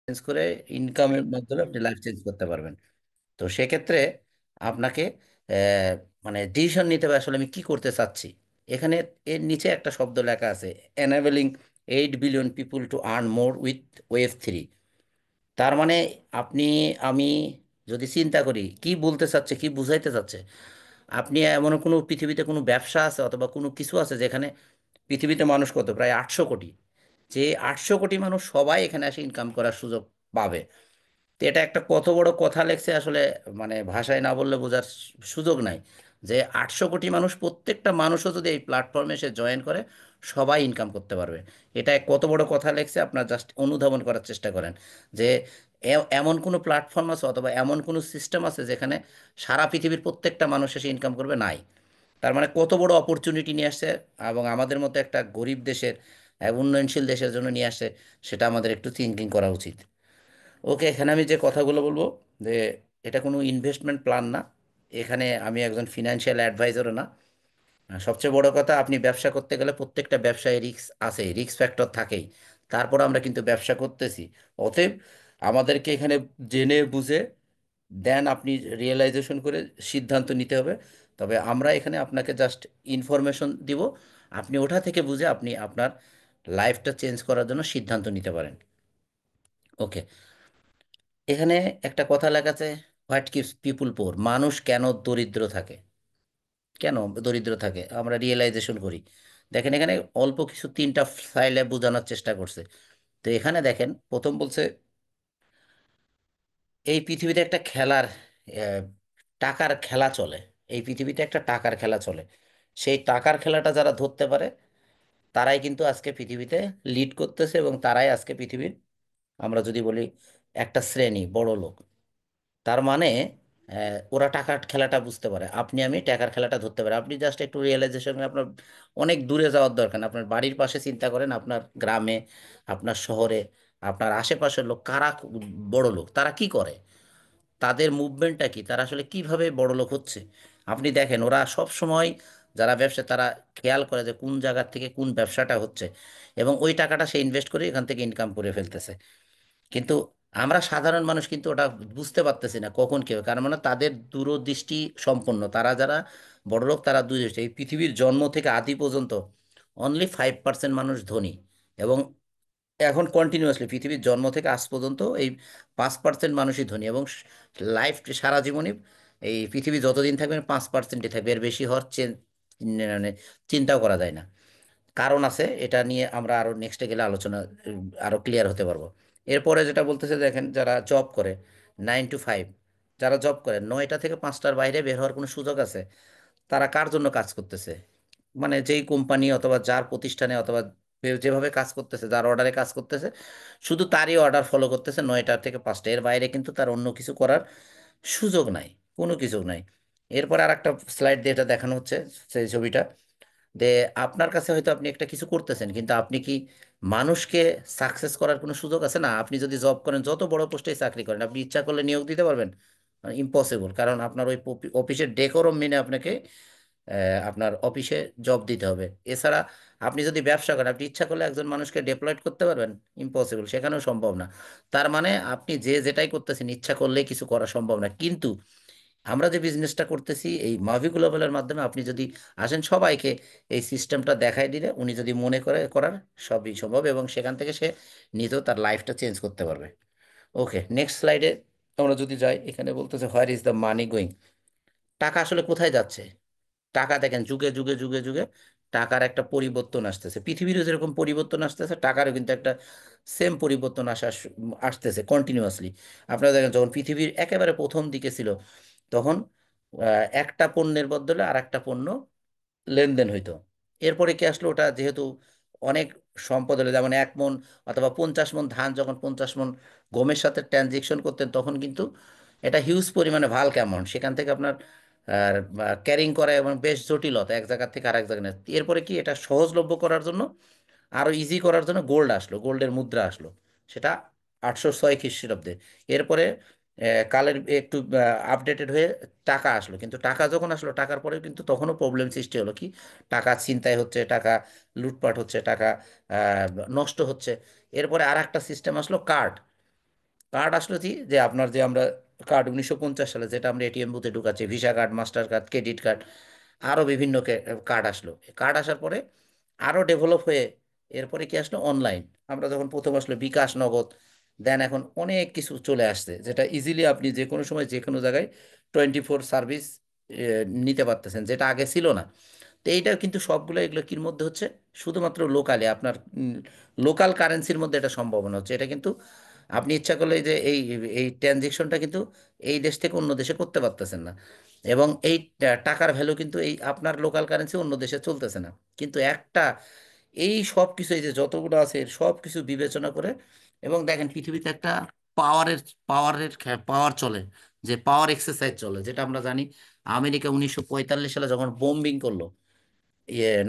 Change করে ইনকামের মাধ্যমে আপনি লাইফ চেঞ্জ করতে পারবেন। তো সেক্ষেত্রে আপনাকে আহ, মানে ডিসিশন নিতে হবে আসলে আমি কি করতে চাচ্ছি। এখানে এর নিচে একটা শব্দ লেখা আছে, enabling 8 billion people to earn more with wave 3। তার মানে আপনি, আমি যদি চিন্তা করি কি বলতে চাচ্ছে, কি বুঝাইতে চাচ্ছে, আপনি এমন কোনো পৃথিবীতে কোনো ব্যবসা আছে অথবা কোনো কিছু আছে যেখানে পৃথিবীতে মানুষ কত, প্রায় 800 কোটি, যে 800 কোটি মানুষ সবাই এখানে এসে ইনকাম করার সুযোগ পাবে। তো এটা একটা কত বড় কথা লেগছে আসলে, মানে ভাষায় না বললে বোঝার সুযোগ নাই। যে 800 কোটি মানুষ, প্রত্যেকটা মানুষও যদি এই প্ল্যাটফর্মে এসে জয়েন করে, সবাই ইনকাম করতে পারবে। এটা কত বড় কথা লেগছে আপনার জাস্ট অনুধাবন করার চেষ্টা করেন। যে এমন কোনো প্ল্যাটফর্ম আছে অথবা এমন কোনো সিস্টেম আছে যেখানে সারা পৃথিবীর প্রত্যেকটা মানুষ এসে ইনকাম করবে, নাই। তার মানে কত বড় অপরচুনিটি নিয়ে আসছে, এবং আমাদের মতো একটা গরিব দেশের, উন্নয়নশীল দেশের জন্য নিয়ে আসছে, সেটা আমাদের একটু থিঙ্কিং করা উচিত। ওকে, এখানে আমি যে কথাগুলো বলবো, যে এটা কোনো ইনভেস্টমেন্ট প্ল্যান না। এখানে আমি একজন ফিনান্সিয়াল অ্যাডভাইজারও না। সবচেয়ে বড় কথা, আপনি ব্যবসা করতে গেলে প্রত্যেকটা ব্যবসায় রিস্ক আছে, রিস্ক ফ্যাক্টর থাকেই। তারপর আমরা কিন্তু ব্যবসা করতেছি। অতএব আমাদেরকে এখানে জেনে বুঝে দেন আপনি রিয়েলাইজেশন করে সিদ্ধান্ত নিতে হবে। তবে আমরা এখানে আপনাকে জাস্ট ইনফরমেশন দিব, আপনি ওটা থেকে বুঝে আপনি আপনার লাইফটা চেঞ্জ করার জন্য সিদ্ধান্ত নিতে পারেন। ওকে, এখানে একটা কথা লেখা আছে, হোয়াট কিপস পিপুল পোর, মানুষ কেন দরিদ্র থাকে, কেন দরিদ্র থাকে আমরা রিয়েলাইজেশন করি। দেখেন এখানে অল্প কিছু তিনটা ফাইলে বোঝানোর চেষ্টা করছে। তো এখানে দেখেন, প্রথম বলছে এই পৃথিবীতে একটা খেলার আহ, টাকার খেলা চলে। এই পৃথিবীতে একটা টাকার খেলা চলে। সেই টাকার খেলাটা যারা ধরতে পারে, তারাই কিন্তু আজকে পৃথিবীতে লিড করতেছে, এবং তারাই আজকে পৃথিবীর, আমরা যদি বলি, একটা শ্রেণী বড় লোক। তার মানে ওরা টাকার খেলাটা বুঝতে পারে, আপনি আমি টাকার খেলাটা ধরতে পারি। আপনি জাস্ট একটু রিয়েলাইজেশন, আপনার অনেক দূরে যাওয়ার দরকার না। আপনার বাড়ির পাশে চিন্তা করেন, আপনার গ্রামে, আপনার শহরে, আপনার আশেপাশের লোক কারা বড় লোক, তারা কি করে, তাদের মুভমেন্টটা কি, তারা আসলে কিভাবে বড় লোক হচ্ছে। আপনি দেখেন ওরা সব সময়, যারা ব্যবসা, তারা খেয়াল করে যে কোন জায়গা থেকে কোন ব্যবসাটা হচ্ছে, এবং ওই টাকাটা সে ইনভেস্ট করে এখান থেকে ইনকাম করে ফেলতেছে। কিন্তু আমরা সাধারণ মানুষ কিন্তু ওটা বুঝতে পারতেছি না কখন কি হবে। কারণ মানে তাদের দূরদৃষ্টি সম্পন্ন, তারা যারা বড়লোক, তারা দূরদৃষ্টি। এই পৃথিবীর জন্ম থেকে আদি পর্যন্ত অনলি 5% মানুষ ধনী, এবং এখন কন্টিনিউয়াসলি পৃথিবীর জন্ম থেকে আজ পর্যন্ত এই 5% মানুষই ধনী, এবং লাইফ সারা জীবনই এই পৃথিবী যতদিন থাকবে 5%ই থাকবে, এর বেশি হওয়ার মানে চিন্তাও করা যায় না। কারণ আছে, এটা নিয়ে আমরা আরো নেক্সটে গেলে আলোচনা আরো ক্লিয়ার হতে পারবো। এরপরে যেটা বলতেছে, দেখেন যারা জব করে 9 to 5, যারা জব করে 9টা থেকে 5টার বাইরে বের হওয়ার কোনো সুযোগ আছে? তারা কার জন্য কাজ করতেছে? মানে যেই কোম্পানি অথবা যার প্রতিষ্ঠানে অথবা যেভাবে কাজ করতেছে, যার অর্ডারে কাজ করতেছে, শুধু তারই অর্ডার ফলো করতেছে 9টা থেকে 5টা, এর বাইরে কিন্তু তার অন্য কিছু করার সুযোগ নাই, কোনো কিছু নাই। এরপর আর একটা স্লাইড দিয়ে এটা দেখানো হচ্ছে, সেই ছবিটা, যে আপনার কাছে হয়তো আপনি একটা কিছু করতেছেন, কিন্তু আপনি কি মানুষকে সাকসেস করার কোনো সুযোগ আছে? না, আপনি যদি জব করেন, যত বড় পোস্টে চাকরি করেন, আপনি ইচ্ছা করলে নিয়োগ দিতে পারবেন? ইম্পসিবল। কারণ আপনার ওই অফিসের ডেকোরম মেনে আপনাকে আপনার অফিসে জব দিতে হবে। এছাড়া আপনি যদি ব্যবসা করেন, আপনি ইচ্ছা করলে একজন মানুষকে ডেপ্লয়েড করতে পারবেন? ইম্পসিবল, সেখানেও সম্ভব না। তার মানে আপনি যে যেটাই করতেছেন, ইচ্ছা করলেই কিছু করা সম্ভব না। কিন্তু আমরা যে বিজনেসটা করতেছি এই মাভি গ্লোবালের মাধ্যমে, আপনি যদি আসেন, সবাইকে এই সিস্টেমটা দেখাই দিলে, উনি যদি মনে করে করার, সবই সম্ভব, এবং সেখান থেকে সে নিজেও তার লাইফটা চেঞ্জ করতে পারবে। ওকে, নেক্সট স্লাইডে আমরা যদি যাই, এখানে বলতেছে where is the money going, টাকা আসলে কোথায় যাচ্ছে। টাকা দেখেন যুগে যুগে যুগে যুগে টাকার একটা পরিবর্তন আসতেছে, পৃথিবীরও যেরকম পরিবর্তন আসতেছে, টাকারও কিন্তু একটা সেম পরিবর্তন আসতেছে কন্টিনিউয়াসলি। আপনারা দেখেন, যখন পৃথিবীর একেবারে প্রথম দিকে ছিল, তখন একটা পণ্যের বদলে আর একটা পণ্য লেনদেন হইতো। এরপরে কি আসলো, ওটা যেহেতু অনেক সম্পদ হলো, যেমন 1 মণ অথবা 50 মণ ধান, যখন 50 মণ গমের সাথে ট্রানজেকশন করতেন, তখন কিন্তু এটা হিউজ পরিমাণে ভাল্ক অ্যামাউন্ট, সেখান থেকে আপনার ক্যারিং করা এবং বেশ জটিলতা এক জায়গা থেকে আরেক জায়গায় নেওয়া। এরপরে কি, এটা সহজলভ্য করার জন্য, আরো ইজি করার জন্য গোল্ড আসলো, গোল্ডের মুদ্রা আসলো, সেটা 806 খ্রিস্টাব্দে। এরপরে কালের একটু আপডেটেড হয়ে টাকা আসলো। কিন্তু টাকা যখন আসলো, টাকার পরে কিন্তু তখনও প্রবলেম সৃষ্টি হলো, কি, টাকা ছিনতাই হচ্ছে, টাকা লুটপাট হচ্ছে, টাকা আহ, নষ্ট হচ্ছে। এরপরে আর একটা সিস্টেম আসলো, কার্ড। কার্ড আসলো কি, যে আপনার যে আমরা কার্ড 1950 সালে যেটা আমরা এটিএম বুথে ঢুকাচ্ছি, visa card, master card, credit card, আরও বিভিন্ন কার্ড আসলো। কার্ড আসার পরে আরও ডেভেলপ হয়ে এরপরে কি আসলো, অনলাইন। আমরা যখন প্রথম আসলো বিকাশ, নগদ, দেন এখন অনেক কিছু চলে আসছে যেটা ইজিলি আপনি যে কোনো সময় যে কোনো জায়গায় 24 সার্ভিস নিতে পারতেছেন, যেটা আগে ছিল না। তো এইটা কিন্তু সবগুলো, এগুলো কির মধ্যে হচ্ছে, শুধুমাত্র লোকালে আপনার লোকাল কারেন্সির মধ্যে এটা সম্ভাবনা হচ্ছে। এটা কিন্তু আপনি ইচ্ছা করলে যে এই এই ট্রানজেকশনটা কিন্তু এই দেশ থেকে অন্য দেশে করতে পারতেছেন না। এবং এই টাকার ভ্যালু কিন্তু এই আপনার লোকাল কারেন্সি অন্য দেশে চলতেছে না। কিন্তু একটা এই সব কিছু, এই যে যতগুলো আছে এর সব কিছু বিবেচনা করে, এবং দেখেন পৃথিবীতে একটা পাওয়ারের পাওয়ারের পাওয়ার চলে, যে পাওয়ার এক্সারসাইজ চলে, যেটা আমরা জানি। আমেরিকা 1945 সালে যখন বোম্বিং করলো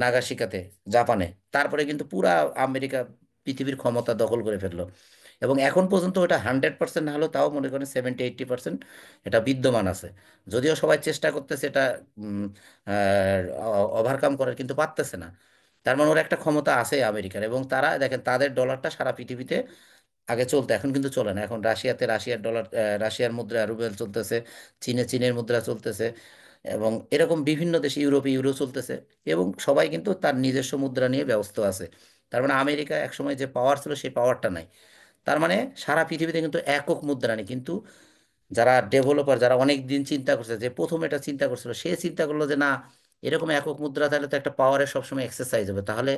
নাগাসাকিতে, জাপানে, তারপরে কিন্তু পুরা আমেরিকা পৃথিবীর ক্ষমতা দখল করে ফেললো। এবং এখন পর্যন্ত ওটা 100% না হলেও তাও মনে করেন 70-80% এটা বিদ্যমান আছে। যদিও সবাই চেষ্টা করতেছে এটা ওভারকাম করার, কিন্তু পারতেছে না। তার মানে ওর একটা ক্ষমতা আছে আমেরিকার, এবং তারা দেখেন তাদের ডলারটা সারা পৃথিবীতে আগে চলতো, এখন কিন্তু চলে না। এখন রাশিয়াতে রাশিয়ার ডলার, রাশিয়ার মুদ্রা রুবেল চলতেছে, চীনে চীনের মুদ্রা চলতেছে, এবং এরকম বিভিন্ন দেশে ইউরোপে ইউরো চলতেছে। এবং সবাই কিন্তু তার নিজস্ব মুদ্রা নিয়ে ব্যস্ত আছে। তার মানে আমেরিকা একসময় যে পাওয়ার ছিল সেই পাওয়ারটা নাই। তার মানে সারা পৃথিবীতে কিন্তু একক মুদ্রা নেই। কিন্তু যারা ডেভেলপার, যারা অনেক দিন চিন্তা করছে, যে প্রথম এটা চিন্তা করছিল, সে চিন্তা করলো যে না, এরকম একক মুদ্রা তাহলে তো একটা পাওয়ারের সবসময় এক্সারসাইজ হবে, তাহলে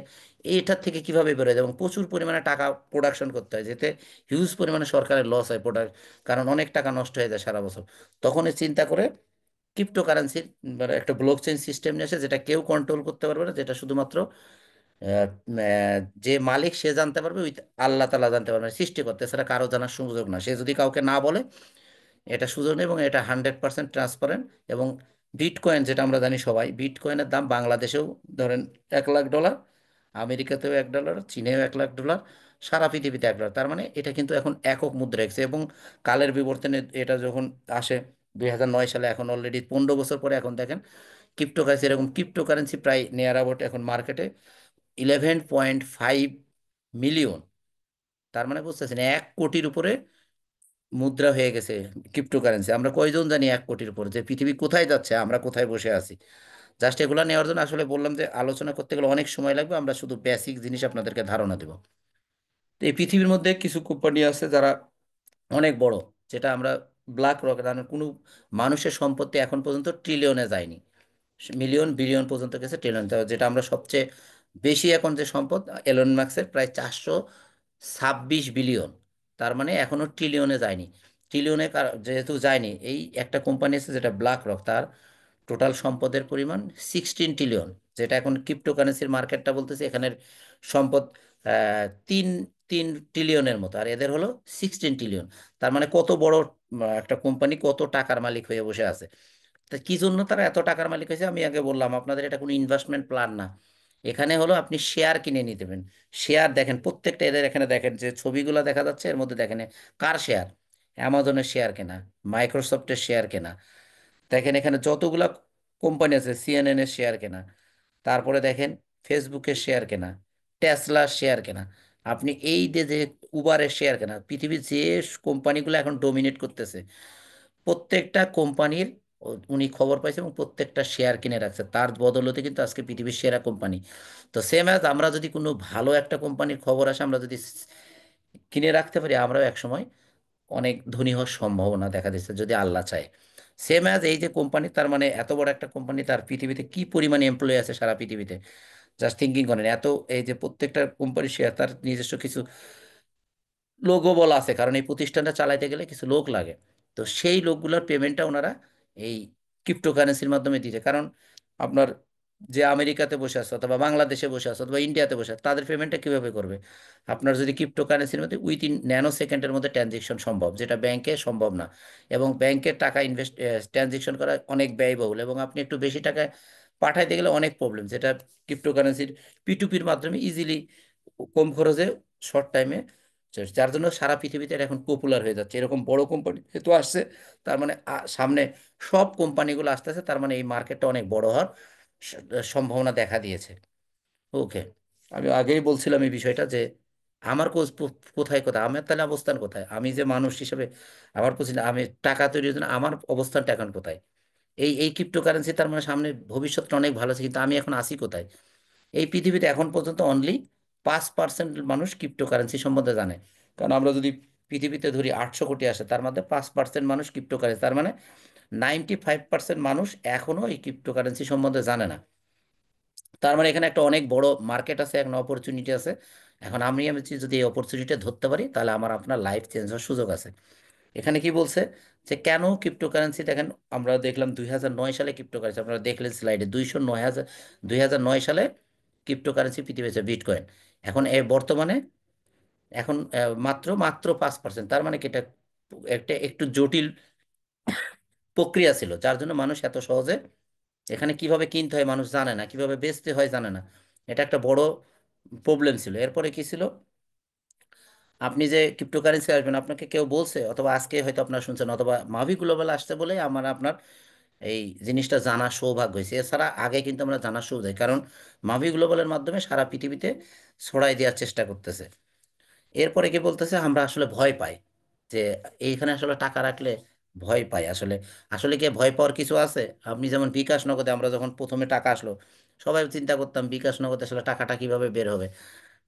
এইটার থেকে কিভাবে বেরোয় যায়? এবং প্রচুর পরিমাণে টাকা প্রোডাকশন করতে হয়, যেতে হিউজ পরিমাণে সরকারের লস হয় প্রোডাক্ট, কারণ অনেক টাকা নষ্ট হয়ে যায় সারা বছর। তখন এ চিন্তা করে ক্রিপ্টোকারেন্সির মানে একটা ব্লক চেইন সিস্টেম নিয়ে আসে, যেটা কেউ কন্ট্রোল করতে পারবে না, যেটা শুধুমাত্র আহ, যে মালিক সে জানতে পারবে, উইথ আল্লাহ তালা জানতে পারবে, সৃষ্টিকর্তা, এছাড়া কারো জানার সুযোগ না। সে যদি কাউকে না বলে, এটা সুযোগ নেই। এবং এটা 100% ট্রান্সপারেন্ট। এবং বিটকয়েন, যেটা আমরা জানি সবাই, বিটকয়েনের দাম বাংলাদেশেও ধরেন $1 লাখ, আমেরিকাতেও $1, চীনেও $1 লাখ, সারা পৃথিবীতে $1। তার মানে এটা কিন্তু এখন একক মুদ্রা এসেছে। এবং কালের বিবর্তনে এটা যখন আসে 2009 সালে, এখন অলরেডি 15 বছর পরে এখন দেখেন ক্রিপ্টোকারেন্সি, এরকম ক্রিপ্টোকারেন্সি প্রায় নিয়ার অ্যাবাউট এখন মার্কেটে 11.5 মিলিয়ন। তার মানে বুঝতেছেন 1 কোটির উপরে মুদ্রা হয়ে গেছে ক্রিপ্টোকারেন্সি। আমরা কয়জন জানি 1 কোটির উপর? যে পৃথিবী কোথায় যাচ্ছে, আমরা কোথায় বসে আছি। জাস্ট এগুলো নেওয়ার জন্য আসলে বললাম যে আলোচনা করতে গেলে অনেক সময় লাগবে, আমরা শুধু বেসিক জিনিস আপনাদেরকে ধারণা দেব। তো এই পৃথিবীর মধ্যে কিছু কোম্পানি আছে যারা অনেক বড়, যেটা আমরা ব্ল্যাক রক, কোনো মানুষের সম্পত্তি এখন পর্যন্ত ট্রিলিয়নে যায়নি, মিলিয়ন বিলিয়ন পর্যন্ত গেছে, ট্রিলিয়ন। যেটা আমরা সবচেয়ে বেশি এখন যে সম্পদ, এলন মাস্কের প্রায় 426 বিলিয়ন। তার মানে এখনো ট্রিলিয়নে যায়নি। ট্রিলিয়নে যেহেতু যায়নি, এই একটা কোম্পানি আছে যেটা ব্ল্যাক রক, তার টোটাল সম্পদের পরিমাণ 16 ট্রিলিয়ন। যেটা এখন ক্রিপ্টোকারেন্সির মার্কেটটা বলতেছে এখানের সম্পদ 3 3 ট্রিলিয়নের মতো, আর এদের হলো 16 ট্রিলিয়ন। তার মানে কত বড় একটা কোম্পানি, কত টাকার মালিক হয়ে বসে আছে। তা কি জন্য তারা এত টাকার মালিক হয়েছে? আমি আগে বললাম আপনাদের, এটা কোনো ইনভেস্টমেন্ট প্ল্যান না। এখানে হলো আপনি শেয়ার কিনে নিতে পারেন। শেয়ার দেখেন প্রত্যেকটা, এদের এখানে দেখেন যে ছবিগুলো দেখা যাচ্ছে, এর মধ্যে দেখেন কার শেয়ার, অ্যামাজনের শেয়ার কেনা, মাইক্রোসফটের শেয়ার কেনা, দেখেন এখানে যতগুলা কোম্পানি আছে, সিএনএন এর শেয়ার কেনা, তারপরে দেখেন ফেসবুকের শেয়ার কেনা, টেসলার শেয়ার কেনা, আপনি এই যে উবারের শেয়ার কেনা, পৃথিবীর যে কোম্পানিগুলো এখন ডোমিনেট করতেছে, প্রত্যেকটা কোম্পানির উনি খবর পাইছে এবং প্রত্যেকটা শেয়ার কিনে রাখছে। তার বদৌলতে কিন্তু আজকে পৃথিবীর সেরা কোম্পানি। তো সেম অ্যাজ আমরা যদি কোনো ভালো একটা কোম্পানির খবর আসে, আমরা যদি কিনে রাখতে পারি, আমরাও একসময় অনেক ধনী হওয়ার সম্ভাবনা দেখা দিচ্ছে যদি আল্লাহ চায়। সেম অ্যাজ এই যে কোম্পানি, তার মানে এত বড় একটা কোম্পানি, তার পৃথিবীতে কি পরিমাণে এমপ্লয়ি আছে সারা পৃথিবীতে, জাস্ট থিঙ্কিং করেন। এত এই যে প্রত্যেকটা কোম্পানি শেয়ার, তার নিজস্ব কিছু লোকও বলা আছে, কারণ এই প্রতিষ্ঠানটা চালাইতে গেলে কিছু লোক লাগে। তো সেই লোকগুলোর পেমেন্টটা ওনারা এই ক্রিপ্টোকারেন্সির মাধ্যমে দিচ্ছে। কারণ আপনার যে আমেরিকাতে বসে আছে, অথবা বাংলাদেশে বসে আছে, অথবা ইন্ডিয়াতে বসে আছে, তাদের পেমেন্টটা কিভাবে করবে? আপনার যদি ক্রিপ্টোকারেন্সির মধ্যে উইদিন ন্যানো সেকেন্ডের মধ্যে ট্রানজেকশন সম্ভব, যেটা ব্যাংকে সম্ভব না। এবং ব্যাংকের টাকা ট্রানজেকশন করা অনেক ব্যয়বহুল, এবং আপনি একটু বেশি টাকা পাঠাইতে গেলে অনেক প্রবলেম, যেটা ক্রিপ্টোকারেন্সির পিটুপির মাধ্যমে ইজিলি, কম খরচে, শর্ট টাইমে, যার জন্য সারা পৃথিবীতে এটা এখন পপুলার হয়ে যাচ্ছে। এরকম বড় কোম্পানি যেহেতু আসছে, তার মানে সামনে সব কোম্পানিগুলো আসতেছে, তার মানে এই মার্কেটটা অনেক বড় হওয়ার স- সম্ভাবনা দেখা দিয়েছে। ওকে, আমি আগেই বলছিলাম এই বিষয়টা, যে আমার কোথায় কোথায় আমার তাহলে অবস্থান কোথায়? আমি যে মানুষ হিসেবে আমার আমি টাকা তৈরির জন্য আমার অবস্থানটা এখন কোথায়? এই ক্রিপ্টোকারেন্সি তার মানে সামনে ভবিষ্যৎটা অনেক ভালো আছে, কিন্তু আমি এখন আসি কোথায়? এই পৃথিবীতে এখন পর্যন্ত অনলি 5% মানুষ ক্রিপ্টোকারেন্সি সম্বন্ধে জানে। কারণ আমরা যদি পৃথিবীতে ধরি 800 কোটি আসে, তার মধ্যে 5% মানুষ ক্রিপ্টোকারেন্সি, তার মানে 95% মানুষ এখনো এই ক্রিপ্টোকারেন্সি সম্বন্ধে জানে না। তার মানে এখানে একটা অনেক বড় মার্কেট আছে, একটা অপরচুনিটি আছে। এখন আমি যদি এই অপরচুনিটি ধরতে পারি, তাহলে আমার আপনার লাইফ চেঞ্জ হওয়ার সুযোগ আছে। এখানে কি বলছে যে কেন ক্রিপ্টোকারেন্সি, দেখেন আমরা দেখলাম 2009 সালে ক্রিপ্টোকারেন্সি, আপনারা দেখলেন স্লাইডে 2009 সালে ক্রিপ্টোকারেন্সি পৃথিবী হচ্ছে বিটকয়েন। এখন বর্তমানে এখন মাত্র মাত্র 5%, তার মানে কি এটা একটা একটু জটিল প্রক্রিয়া ছিল, যার জন্য মানুষ এত সহজে এখানে কিভাবে কিনতে হয় মানুষ জানে না, কিভাবে বেচতে হয় জানে না। এটা একটা বড় প্রবলেম ছিল। এরপরে কি ছিল, আপনি যে ক্রিপ্টোকারেন্সি আসবেন আপনাকে কেউ বলছে, অথবা আজকে হয়তো আপনারা শুনছেন, অথবা মাভি গ্লোবাল আসছে বলে আমার আপনার এই জিনিসটা জানার সৌভাগ্য হয়েছে। এছাড়া আগে কিন্তু আমরা জানার সুযোগ, কারণ মাভি গ্লোবালের মাধ্যমে সারা পৃথিবীতে ছড়াই দেওয়ার চেষ্টা করতেছে। এরপরে কি বলতেছে, আমরা আসলে ভয় পাই যে এইখানে আসলে টাকা রাখলে ভয় পাই আসলে। আসলে কি ভয় পাওয়ার কিছু আছে? আপনি যেমন বিকাশ নগদে আমরা যখন প্রথমে টাকা আসলো, সবাই চিন্তা করতাম বিকাশ নগদে আসলে টাকাটা কিভাবে বের হবে,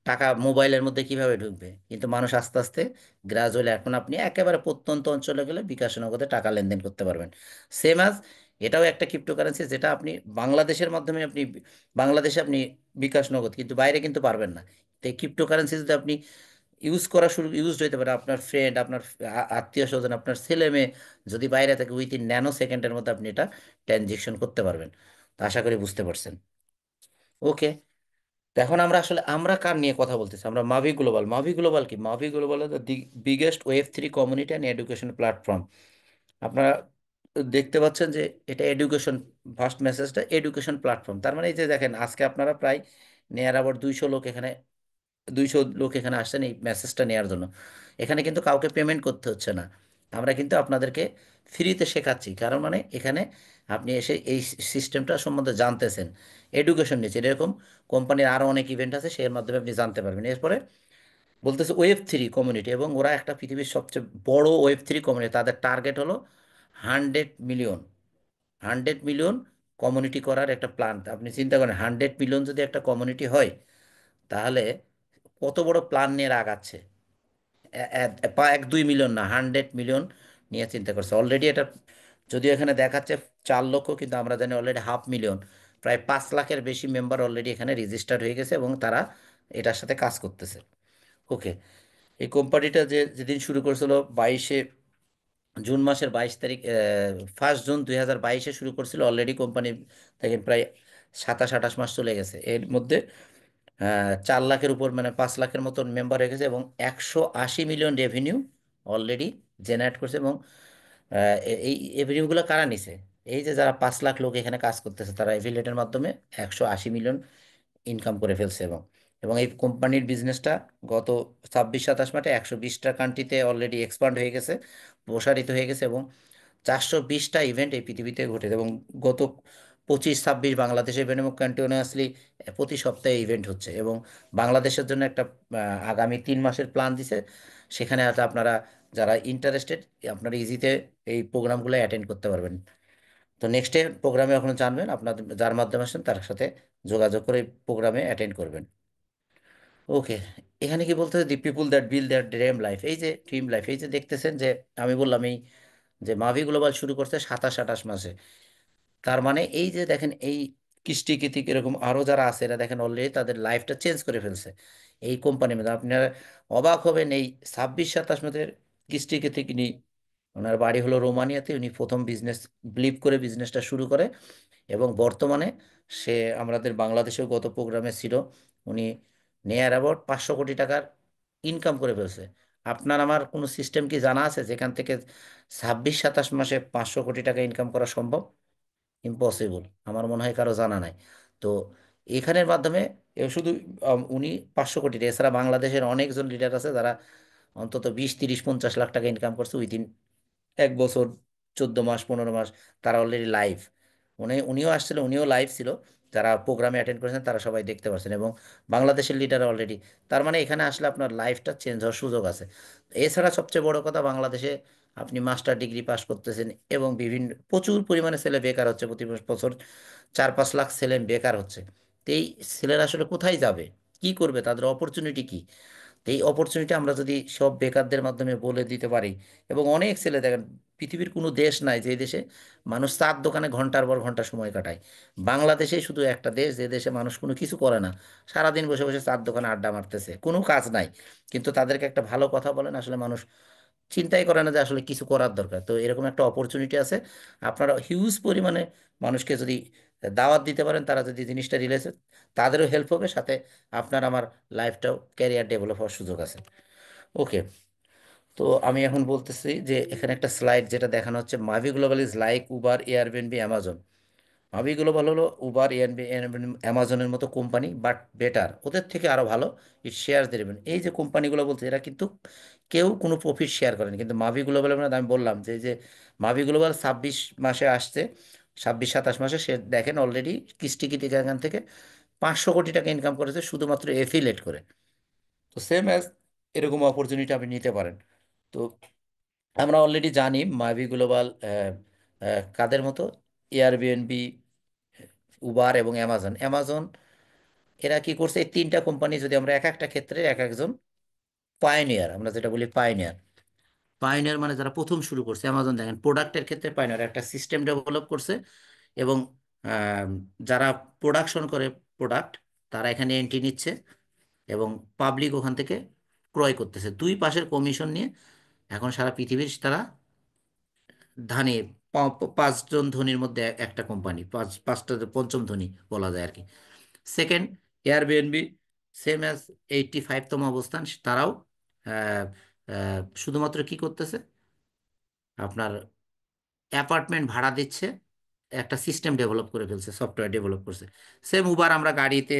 টাকা মোবাইলের মধ্যে কিভাবে ঢুকবে। কিন্তু মানুষ আস্তে আস্তে গ্রাজুয়ালি এখন আপনি একেবারে প্রত্যন্ত অঞ্চলে গেলে বিকাশ নগদে টাকা লেনদেন করতে পারবেন। সেম আজ এটাও একটা ক্রিপ্টোকারেন্সি, যেটা আপনি বাংলাদেশের মাধ্যমে বাংলাদেশে আপনি বিকাশ নগদ, কিন্তু বাইরে কিন্তু পারবেন না। তো এই ক্রিপ্টোকারেন্সি যদি আপনি ইউজ হইতে পারে, আপনার ফ্রেন্ড, আপনার আত্মীয় স্বজন, আপনার ছেলে মেয়ে যদি বাইরে থাকে, উইথিন ন্যানো সেকেন্ডের মধ্যে আপনি এটা ট্রানজেকশন করতে পারবেন। তো আশা করি বুঝতে পারছেন। ওকে। তো এখন আমরা কার নিয়ে কথা বলতেছি? আমরা মাভি গ্লোবাল। মাভি গ্লোবাল কি? Mavie global the biggest web 3 community and education platform. আপনারা দেখতে পাচ্ছেন যে এটা এডুকেশন, ফার্স্ট মেসেজটা এডুকেশন প্ল্যাটফর্ম। তার মানে এই যে দেখেন আজকে আপনারা প্রায় নিয়ার আবার 200 লোক এখানে আসছেন এই মেসেজটা নেওয়ার জন্য। এখানে কিন্তু কাউকে পেমেন্ট করতে হচ্ছে না। আমরা কিন্তু আপনাদেরকে ফ্রিতে শেখাচ্ছি, কারণ মানে এখানে আপনি এসে এই সিস্টেমটা সম্বন্ধে জানতেছেন, এডুকেশন নিচ্ছে। এরকম কোম্পানির আরও অনেক ইভেন্ট আছে, সেই মাধ্যমে আপনি জানতে পারবেন। এরপরে বলতেছে ওয়েব 3 কমিউনিটি, এবং ওরা একটা পৃথিবীর সবচেয়ে বড় ওয়েব 3 কমিউনিটি। তাদের টার্গেট হলো 100 মিলিয়ন, 100 মিলিয়ন কমিউনিটি করার একটা প্ল্যান। আপনি চিন্তা করেন 100 মিলিয়ন যদি একটা কমিউনিটি হয়, তাহলে কত বড় প্ল্যান নিয়ে আগাচ্ছে। 1-2 মিলিয়ন না, 100 মিলিয়ন নিয়ে চিন্তা করছে অলরেডি। এটা যদিও এখানে দেখাচ্ছে 4 লক্ষ, কিন্তু আমরা জানি অলরেডি 500,000, প্রায় 5 লাখের বেশি মেম্বার অলরেডি এখানে রেজিস্টার্ড হয়ে গেছে, এবং তারা এটার সাথে কাজ করতেছে। ওকে। এই কোম্পানিটা যেদিন শুরু করেছিল 22 জুন মাসের 22 তারিখ, 1 জুন 2022 শুরু করছিল। অলরেডি কোম্পানি দেখেন প্রায় 27-28 মাস চলে গেছে। এর মধ্যে 4 লাখের উপর, মানে 5 লাখের মতন মেম্বার হয়ে গেছে, এবং 180 মিলিয়ন রেভিনিউ অলরেডি জেনারেট করছে। এবং এই রেভিনিউগুলো কারা নিছে? এই যে যারা 5 লাখ লোক এখানে কাজ করতেছে, তারা এফিলিয়েটের মাধ্যমে 180 মিলিয়ন ইনকাম করে ফেলছে। এবং এবং এই কোম্পানির বিজনেসটা গত 26-27 মাসে 120টা কান্ট্রিতে অলরেডি এক্সপান্ড হয়ে গেছে, প্রসারিত হয়ে গেছে, এবং 420টা ইভেন্ট এই পৃথিবীতে ঘটেছে। এবং গত 25-26 বাংলাদেশে ইভেন্ট, এবং কন্টিনিউয়াসলি প্রতি সপ্তাহে ইভেন্ট হচ্ছে। এবং বাংলাদেশের জন্য একটা আগামী 3 মাসের প্ল্যান দিছে। সেখানে হয়তো আপনারা যারা ইন্টারেস্টেড, আপনারা ইজিতে এই প্রোগ্রামগুলো অ্যাটেন্ড করতে পারবেন। তো নেক্সট ডে প্রোগ্রামে এখন জানবেন, আপনাদের যার মাধ্যমে আসেন তার সাথে যোগাযোগ করে প্রোগ্রামে অ্যাটেন্ড করবেন। ওকে। এখানে কি বলতে, the people that build that dream life, এই যে ড্রিম লাইফ, এই যে দেখতেছেন যে আমি বললাম এই যে মাভি গ্লোবাল শুরু করছে 27-28 মাসে। তার মানে এই যে দেখেন এই কৃষ্টি কৃতিক এরকম আরো যারা আছে, এরা দেখেন অলরেডি তাদের লাইফটা চেঞ্জ করে ফেলছে এই কোম্পানির মধ্যে। আপনারা অবাক হবেন, এই 26-27 মাসের কৃষ্টি কৃতিক ইনি, ওনার বাড়ি হলো রোমানিয়াতে। উনি প্রথম বিলিভ করে বিজনেসটা শুরু করে, এবং বর্তমানে সে আমাদের বাংলাদেশেও গত প্রোগ্রামে ছিল। উনি নিয়ার অ্যাবাউট 500 কোটি টাকার ইনকাম করে ফেলছে। আপনার আমার কোনো সিস্টেম কি জানা আছে যেখান থেকে 26-27 মাসে 500 কোটি টাকা ইনকাম করা সম্ভব? ইম্পসিবল। আমার মনে হয় কারো জানা নাই। তো এখানের মাধ্যমে শুধু উনি 500 কোটি, এছাড়া বাংলাদেশের অনেকজন লিডার আছে যারা অন্তত 20-30-50 লাখ টাকা ইনকাম করছে উইদিন 1 বছর, 14 মাস, 15 মাস। তারা অলরেডি লাইভ, উনিও আসছিল, উনিও লাইভ ছিল। যারা প্রোগ্রামে অ্যাটেন্ড করেছেন তারা সবাই দেখতে পাচ্ছেন, এবং বাংলাদেশের লিডার অলরেডি। তার মানে এখানে আসলে আপনার লাইফটা চেঞ্জ হওয়ার সুযোগ আছে। এছাড়া সবচেয়ে বড় কথা, বাংলাদেশে আপনি মাস্টার ডিগ্রি পাস করতেছেন এবং বিভিন্ন প্রচুর পরিমাণে ছেলে বেকার হচ্ছে, প্রতি বছর 4-5 লাখ ছেলে বেকার হচ্ছে। তো এই ছেলেরা আসলে কোথায় যাবে, কি করবে, তাদের অপরচুনিটি কি? তো এই অপরচুনিটি আমরা যদি সব বেকারদের মাধ্যমে বলে দিতে পারি, এবং অনেক ছেলে দেখেন, পৃথিবীর কোনো দেশ নাই যে দেশে মানুষ চার দোকানে ঘন্টার পর ঘন্টা সময় কাটায়। বাংলাদেশেই শুধু একটা দেশ যে দেশে মানুষ কোনো কিছু করে না, সারাদিন বসে বসে চার দোকানে আড্ডা মারতেছে, কোনো কাজ নাই। কিন্তু তাদেরকে একটা ভালো কথা বলেন, আসলে মানুষ চিন্তাই করে না যে আসলে কিছু করার দরকার। তো এরকম একটা অপরচুনিটি আছে, আপনারা হিউজ পরিমাণে মানুষকে যদি দাওয়াত দিতে পারেন, তারা যদি জিনিসটা রিলেটেড, তাদেরও হেল্প হবে, সাথে আপনার আমার লাইফটাও ক্যারিয়ার ডেভেলপ হওয়ার সুযোগ আছে। ওকে। তো আমি এখন বলতেছি যে এখানে একটা স্লাইড যেটা দেখানো হচ্ছে, Mavie global is like Uber, Airbnb, Amazon. Mavie global হলো উবার, এয়ারবি, অ্যামাজনের মতো কোম্পানি, বাট বেটার, ওদের থেকে আরো ভালো। ইট শেয়ার দেবেন, এই যে কোম্পানিগুলো বলছে, এরা কিন্তু কেউ কোনো প্রফিট শেয়ার করেনি। কিন্তু মাভি গ্লোবালের মধ্যে আমি বললাম যে যে মাভি গ্লোবাল 26 মাসে আসছে, 26-27 মাসে সে দেখেন অলরেডি কিস্তিকিটি থেকে এখান থেকে 500 কোটি টাকা ইনকাম করেছে শুধুমাত্র এফিলেট করে। তো সেম অ্যাজ এরকম অপরচুনিটি আপনি নিতে পারেন। তো আমরা অলরেডি জানি মাভি গ্লোবাল কাদের মতো, এয়ারবিএনবি, উবার এবং অ্যামাজন। অ্যামাজন এরা কি করছে, এই তিনটা কোম্পানি যদি আমরা এক একটা ক্ষেত্রে এক একজন পাইনিয়ার, আমরা যেটা বলি পাইনিয়ার। পাইনিয়ার মানে যারা প্রথম শুরু করছে। অ্যামাজন দেখেন প্রোডাক্টের ক্ষেত্রে পাইনিয়ার একটা সিস্টেম ডেভেলপ করছে, এবং আহ, যারা প্রোডাকশন করে প্রোডাক্ট, তারা এখানে এন্ট্রি নিচ্ছে, এবং পাবলিক ওখান থেকে ক্রয় করতেছে, দুই পাশের কমিশন নিয়ে। এখন সারা পৃথিবীর তারা ধানে 5জন ধনীর মধ্যে একটা কোম্পানি, পাঁচটা পঞ্চম ধনী বলা যায় আর কি। সেকেন্ড, এয়ারবিএনবি, সেম অ্যাজ 85তম অবস্থান, তারাও শুধুমাত্র কি করতেছে, আপনার অ্যাপার্টমেন্ট ভাড়া দিচ্ছে, একটা সিস্টেম ডেভেলপ করে ফেলছে, সফটওয়্যার ডেভেলপ করছে। সেম উবার, আমরা গাড়িতে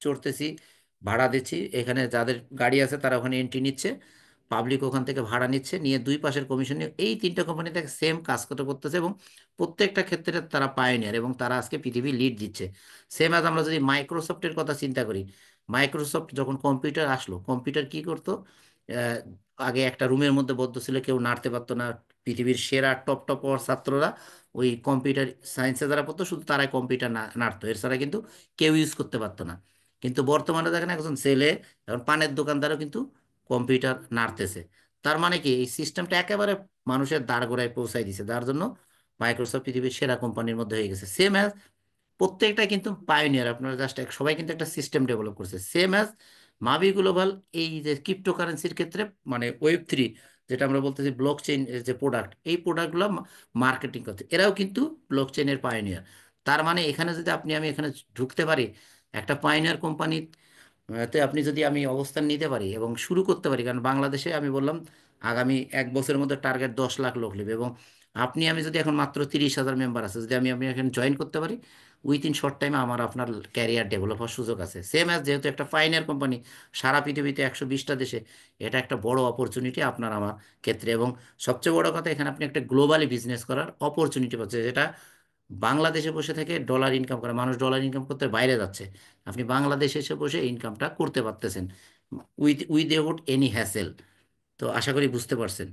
চড়তেছি, ভাড়া দিচ্ছি, এখানে যাদের গাড়ি আছে তারা ওখানে এন্ট্রি নিচ্ছে, পাবলিক ওখান থেকে ভাড়া নিচ্ছে, নিয়ে দুই পাশের কমিশন নিয়ে এই তিনটা কোম্পানি থেকে সেম কাজ করতে করতেছে, এবং প্রত্যেকটা ক্ষেত্রে তারা পায়োনিয়ার, এবং তারা আজকে পৃথিবী লিড দিচ্ছে। সেম আজ আমরা যদি মাইক্রোসফটের কথা চিন্তা করি, মাইক্রোসফট যখন কম্পিউটার আসলো, কম্পিউটার কি করতো, আহ, আগে একটা রুমের মধ্যে বদ্ধ ছিল, কেউ নাড়তে পারতো না, পৃথিবীর সেরা টপ টপ হওয়ার ছাত্ররা ওই কম্পিউটার সায়েন্সে যারা পড়তো শুধু তারাই কম্পিউটার নাড়তো, এছাড়া কিন্তু কেউ ইউজ করতে পারতো না। কিন্তু বর্তমানে দেখেন একজন ছেলে, এখন পানের দোকানদারও কিন্তু কম্পিউটার নাড়তেছে। তার মানে কি, এই সিস্টেমটা একেবারে মানুষের দ্বারগোড়ায় পৌঁছায় দিছে, যার জন্য মাইক্রোসফট পৃথিবীর সেরা কোম্পানির মধ্যে হয়ে গেছে। সেম অ্যাজ প্রত্যেকটা কিন্তু পায়োনিয়ার, আপনারা জাস্ট সবাই কিন্তু একটা সিস্টেম ডেভেলপ করছে। সেম অ্যাজ মাভি গ্লোবাল, এই যে ক্রিপ্টোকারেন্সির ক্ষেত্রে, মানে Web3, যেটা আমরা বলতেছি ব্লক চেইন যে প্রোডাক্ট, এই প্রোডাক্টগুলো মার্কেটিং করছে, এরাও কিন্তু ব্লক চেইনের পায়োনিয়ার। তার মানে এখানে যদি আমি এখানে ঢুকতে পারি, একটা পায়োনিয়ার কোম্পানি তে আপনি যদি আমি অবস্থান নিতে পারি এবং শুরু করতে পারি, কারণ বাংলাদেশে আমি বললাম আগামী 1 বছরের মধ্যে টার্গেট 10 লাখ লোক নেবে, এবং আমি যদি এখন মাত্র 30,000 মেম্বার আছে, যদি আমি এখানে জয়েন করতে পারি, উইথিন শর্ট টাইমে আমার আপনার ক্যারিয়ার ডেভেলপ হওয়ার সুযোগ আছে। সেম অ্যাজ যেহেতু একটা পাইনিয়ার কোম্পানি, সারা পৃথিবীতে 120টা দেশে, এটা একটা বড় অপরচুনিটি আপনার আমার ক্ষেত্রে। এবং সবচেয়ে বড় কথা, এখানে আপনি একটা গ্লোবালি বিজনেস করার অপরচুনিটি পাচ্ছে, যেটা বাংলাদেশে বসে থেকে ডলার ইনকাম করে, মানুষ ডলার ইনকাম করতে বাইরে যাচ্ছে, আপনি বাংলাদেশে এসে বসে ইনকামটা করতে পারতেছেন, উইদাউট এনি হ্যাসেল। তো আশা করি বুঝতে পারছেন।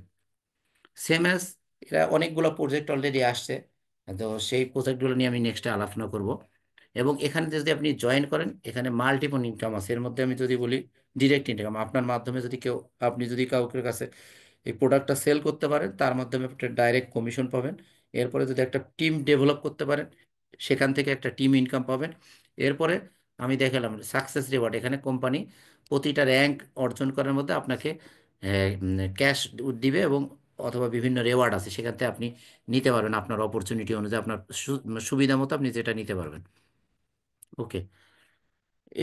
সেম অ্যাজ এরা অনেকগুলো প্রজেক্ট অলরেডি আসছে, তো সেই প্রজেক্টগুলো নিয়ে আমি নেক্সটে আলোচনা করব। এবং এখানে যদি আপনি জয়েন করেন, এখানে মাল্টিপল ইনকাম আছে। এর মধ্যে আমি যদি বলি ডিরেক্ট ইনকাম, আপনার মাধ্যমে যদি আপনি যদি কাউকে কাছে এই প্রোডাক্টটা সেল করতে পারেন, তার মাধ্যমে একটা ডাইরেক্ট কমিশন পাবেন। এরপরে যদি একটা টিম ডেভেলপ করতে পারেন, সেখান থেকে একটা টিম ইনকাম পাবেন। এরপরে আমি দেখালাম সাকসেস রিওয়ার্ড, এখানে কোম্পানি প্রতিটা র্যাঙ্ক অর্জন করার মধ্যে আপনাকে ক্যাশ দিবে, এবং অথবা বিভিন্ন রেওয়ার্ড আছে, সেখান থেকে আপনি নিতে পারবেন আপনার অপরচুনিটি অনুযায়ী, আপনার সুবিধা মতো আপনি যেটা নিতে পারবেন। ওকে।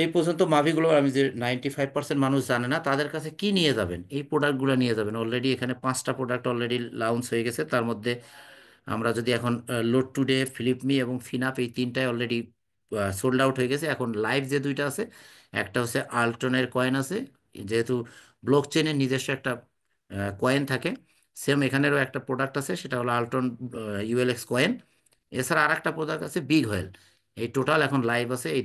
এই পর্যন্ত মাভিগুলো, আমি যে 95% মানুষ জানে না, তাদের কাছে কি নিয়ে যাবেন, এই প্রোডাক্টগুলো নিয়ে যাবেন। অলরেডি এখানে 5টা প্রোডাক্ট অলরেডি লঞ্চ হয়ে গেছে, তার মধ্যে আমরা যদি এখন লোড টুডে, ফ্লিপমি এবং ফিনাপ, এই তিনটায় অলরেডি সোল্ড আউট হয়ে গেছে। এখন লাইভ যে দুইটা আছে, একটা হচ্ছে আল্টনের কয়েন আছে, যেহেতু ব্লক চেনের নিজস্ব একটা কয়েন থাকে, সেম এখানেরও একটা প্রোডাক্ট আছে, সেটা হলো আল্টন ইউএলএক্স কয়েন। এছাড়া আর একটা প্রোডাক্ট আছে বিগ হোয়েল। এই টোটাল এখন লাইভ আছে এই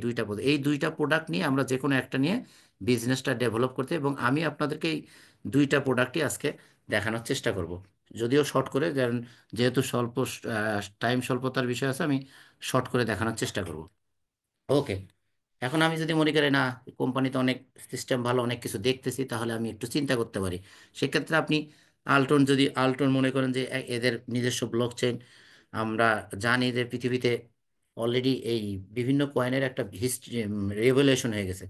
দুইটা প্রোডাক্ট নিয়ে আমরা যে কোনো একটা নিয়ে বিজনেসটা ডেভেলপ করতে, এবং আমি আপনাদেরকে এই দুইটা প্রোডাক্টই আজকে দেখানোর চেষ্টা করব, যদিও শর্ট করে, কারণ যেহেতু স্বল্প টাইম স্বল্পতার বিষয় আছে, আমি শর্ট করে দেখানোর চেষ্টা করব। ওকে। এখন আমি যদি মনে করি না কোম্পানিতে অনেক সিস্টেম ভালো, অনেক কিছু দেখতেছি, তাহলে আমি একটু চিন্তা করতে পারি। সেক্ষেত্রে আপনি আলট্রন মনে করেন যে এদের নিজস্ব ব্লক চেইন, আমরা জানি যে পৃথিবীতে অলরেডি এই বিভিন্ন কয়েনের একটা হিস্ট্রি রেভলিউশন হয়ে গেছে।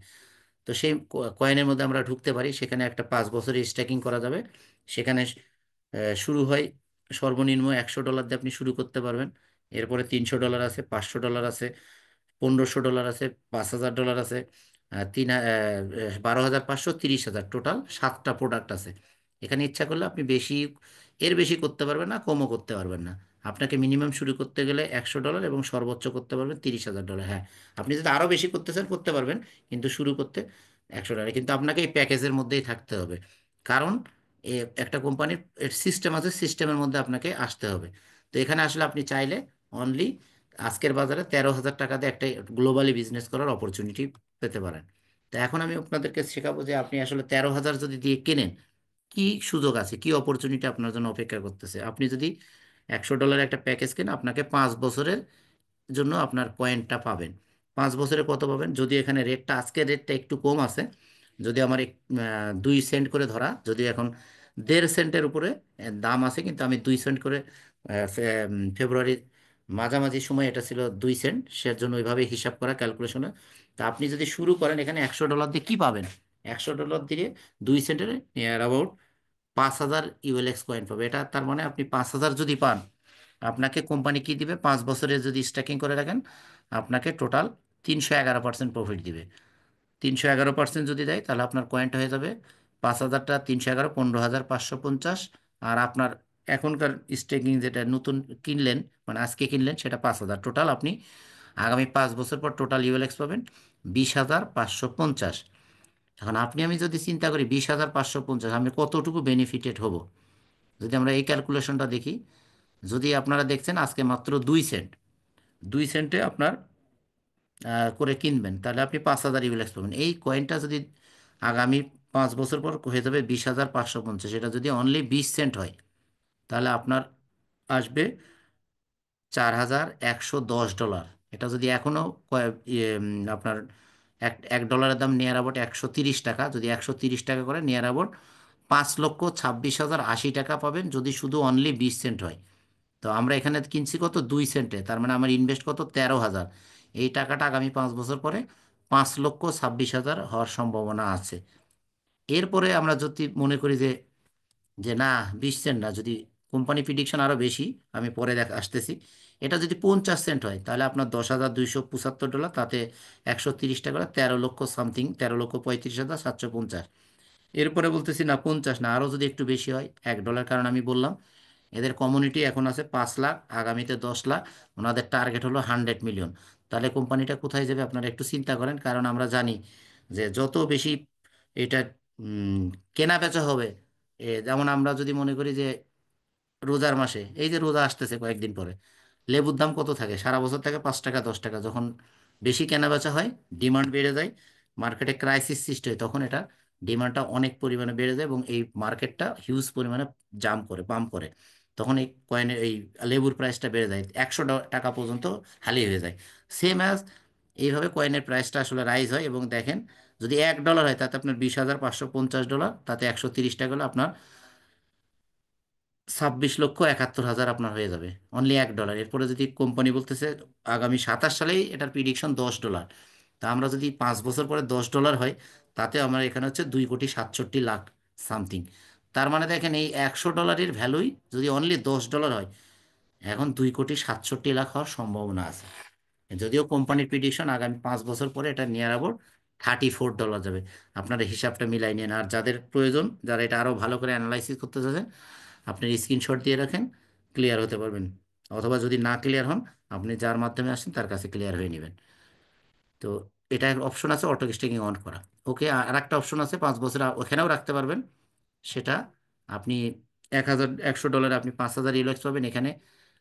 তো সেই কয়েনের মধ্যে আমরা ঢুকতে পারি, সেখানে একটা 5 বছরের স্ট্যাকিং করা যাবে। সেখানে শুরু হয় সর্বনিম্ন $100 দিয়ে আপনি শুরু করতে পারবেন। এরপরে $300 আছে, $500 আছে, $1500 আছে, $5000 আছে, 12,500, 30,000, টোটাল 7টা প্রোডাক্ট আছে। এখানে ইচ্ছা করলে আপনি এর বেশি করতে পারবেন না, কমও করতে পারবেন না। আপনাকে মিনিমাম শুরু করতে গেলে $100 এবং সর্বোচ্চ করতে পারবেন $30,000। হ্যাঁ, আপনি যদি আরও বেশি করতে চান করতে পারবেন, কিন্তু শুরু করতে $100। কিন্তু আপনাকে এই প্যাকেজের মধ্যেই থাকতে হবে, কারণ একটা কোম্পানির সিস্টেম আছে, সিস্টেমের মধ্যে আপনাকে আসতে হবে। তো এখানে আসলে আপনি চাইলে অনলি আজকের বাজারে $13,000 দিয়ে একটা গ্লোবালি বিজনেস করার অপরচুনিটি পেতে পারেন। তো এখন আমি আপনাদেরকে শেখাবো যে আপনি আসলে 13,000 যদি দিয়ে কেনেন, কি সুযোগ আছে, কি অপরচুনিটি আপনার জন্য অপেক্ষা করতেছে। আপনি যদি $100 একটা প্যাকেজ কেনেন, আপনাকে 5 বছরের জন্য আপনার পয়েন্টটা পাবেন। 5 বছরে কত পাবেন, যদি এখানে রেটটা, আজকের রেটটা একটু কম আছে, যদি আমার 2 সেন্ট করে ধরা, যদি এখন 1.5 সেন্টের উপরে দাম আছে, কিন্তু আমি 2 সেন্ট করে ফেব্রুয়ারির মাঝামাঝি সময় এটা ছিল 2 সেন্ট, সেজন্য ওইভাবে হিসাব করা ক্যালকুলেশনে। তা আপনি যদি শুরু করেন এখানে $100 দিয়ে কি পাবেন, $100 দিয়ে 2 সেন্টের নিয়ার অ্যাবাউট 5,000 ইউএলএক্স কয়েন পাবে। এটা তার মানে আপনি 5,000 যদি পান, আপনাকে কোম্পানি কি দিবে, 5 বছরে যদি স্ট্যাকিং করে রাখেন, আপনাকে টোটাল 311% প্রফিট দিবে। 311% যদি দেয়, তাহলে আপনার কয়েনটা হয়ে যাবে 5,000টা 311, 15,550। আর আপনার এখনকার স্টেকিং যেটা নতুন কিনলেন, মানে আজকে কিনলেন, সেটা 5,000। টোটাল আপনি আগামী 5 বছর পর টোটাল ইউএলএক্স পাবেন 20,550। এখন আমি যদি চিন্তা করি 20,550 আমি কতটুকু বেনিফিটেড হব, যদি আমরা এই ক্যালকুলেশনটা দেখি। যদি আপনারা দেখছেন আজকে মাত্র 2 সেন্ট, 2 সেন্টে আপনার করে কিনবেন, তাহলে আপনি 5,000 ইউএলএক্স পাবেন। এই কয়েনটা যদি আগামী 5 বছর পর হয়ে যাবে 20,550, এটা যদি অনলি 20 সেন্ট হয়, তাহলে আপনার আসবে $4,110। এটা যদি এখনও আপনার এক ডলারের দাম নিয়ার অ্যাবাউট $130, যদি $130 করে নিয়ার অ্যাবাউট 5,26,080 টাকা পাবেন, যদি শুধু অনলি 20 সেন্ট হয়। তো আমরা এখানে কিনছি কত, 2 সেন্টে, তার মানে আমার ইনভেস্ট কত, 13,000। এই টাকাটা আগামী 5 বছর পরে 5,26,000 হওয়ার সম্ভাবনা আছে। এরপরে আমরা যদি মনে করি যে যে না, 20 সেন্ট না, যদি কোম্পানি প্রিডিকশন আরও বেশি, আমি পরে আসতেছি, এটা যদি 50 সেন্ট হয়, তাহলে আপনার $10,275, তাতে $130, 13 লক্ষ সামথিং, 13,35,750। এরপরে বলতেছি না 50 না, আরও যদি একটু বেশি হয় $1, কারণ আমি বললাম এদের কমিউনিটি এখন আছে 5 লাখ, আগামীতে 10 লাখ, ওনাদের টার্গেট হলো 100 মিলিয়ন। তাহলে কোম্পানিটা কোথায় যাবে আপনারা একটু চিন্তা করেন, কারণ আমরা জানি যে যত বেশি এটা উম, কেনা বেচা হবে, যেমন আমরা যদি মনে করি যে রোজার মাসে, এই যে রোজা আসতেছে কয়েকদিন পরে, লেবুর দাম কত থাকে, সারা বছর থাকে 5 টাকা 10 টাকা। যখন বেশি কেনাবেচা হয়, ডিমান্ড বেড়ে যায়, মার্কেটে ক্রাইসিস সৃষ্টি হয়, তখন এটা ডিমান্ডটা অনেক পরিমাণে বেড়ে যায় এবং এই মার্কেটটা হিউজ পরিমাণে পাম্প করে। তখন এই কয়েনের এই লেবুর প্রাইসটা বেড়ে যায়, 100 টাকা পর্যন্ত হালি হয়ে যায়। সেম অ্যাজ এইভাবে কয়েনের প্রাইসটা আসলে রাইজ হয়। এবং দেখেন, যদি $1 হয়, তাতে আপনার $20,550, তাতে $130 হলে আপনার 26,71,000 আপনার হয়ে যাবে, অনলি $1। এরপরে যদি কোম্পানি বলতেছে আগামী 27 সালেই এটার প্রিডিকশন $10, তা আমরা যদি 5 বছর পরে $10 হয়, তাতে আমার এখানে হচ্ছে 2,67,00,000 সামথিং। তার মানে দেখেন, এই $100 ভ্যালুই যদি অনলি $10 হয়, এখন 2,67,00,000 হওয়ার সম্ভাবনা আছে। যদিও কোম্পানির প্রিডিকশন আগামী 5 বছর পরে এটা নিয়ার অ্যাবাউট $34 যাবে। আপনারা হিসাবটা মিলাই নিন, আর যাদের প্রয়োজন, যারা এটা আরও ভালো করে অ্যানালাইসিস করতে চাচ্ছেন, আপনি স্ক্রিনশট দিয়ে রাখেন, ক্লিয়ার হতে পারবেন। অথবা যদি না ক্লিয়ার হন, আপনি যার মাধ্যমে আসেন তার কাছে ক্লিয়ার হয়ে নেবেন। তো এটা অপশন আছে অটো স্টেকিং অন করা। ওকে, আর একটা অপশন আছে 5 বছর, ওখানেও রাখতে পারবেন। সেটা আপনি $1,100 আপনি 5,000 ইউএক্স পাবেন এখানে।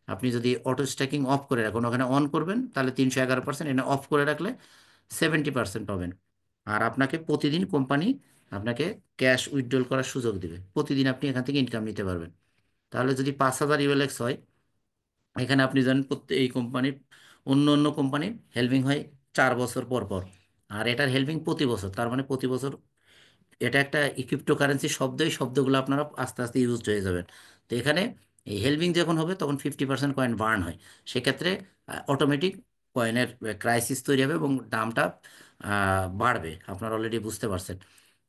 আপনি যদি অটো স্ট্যাকিং অফ করে রাখুন, ওখানে অন করবেন তাহলে 311%, এখানে অফ করে রাখলে 70% পাবেন। আর আপনাকে প্রতিদিন কোম্পানি আপনাকে ক্যাশ উইথড্রল করার সুযোগ দিবে, প্রতিদিন আপনি এখান থেকে ইনকাম নিতে পারবেন। তাহলে যদি 5,000 ইউএলএক্স হয়, এখানে আপনি জানেন প্রত্যেক এই কোম্পানির, অন্য অন্য কোম্পানির হেলভিং হয় 4 বছর পর পর, আর এটার হেলভিং প্রতি বছর, তার মানে প্রতি বছর এটা একটা ক্রিপ্টোকারেন্সি শব্দ, এই শব্দগুলো আপনারা আস্তে আস্তে ইউজ হয়ে যাবেন। তো এখানে এই হেলভিং যখন হবে তখন 50% কয়েন বার্ন হয়, সেক্ষেত্রে অটোমেটিক কয়েনের ক্রাইসিস তৈরি হবে এবং দামটা বাড়বে, আপনারা অলরেডি বুঝতে পারছেন।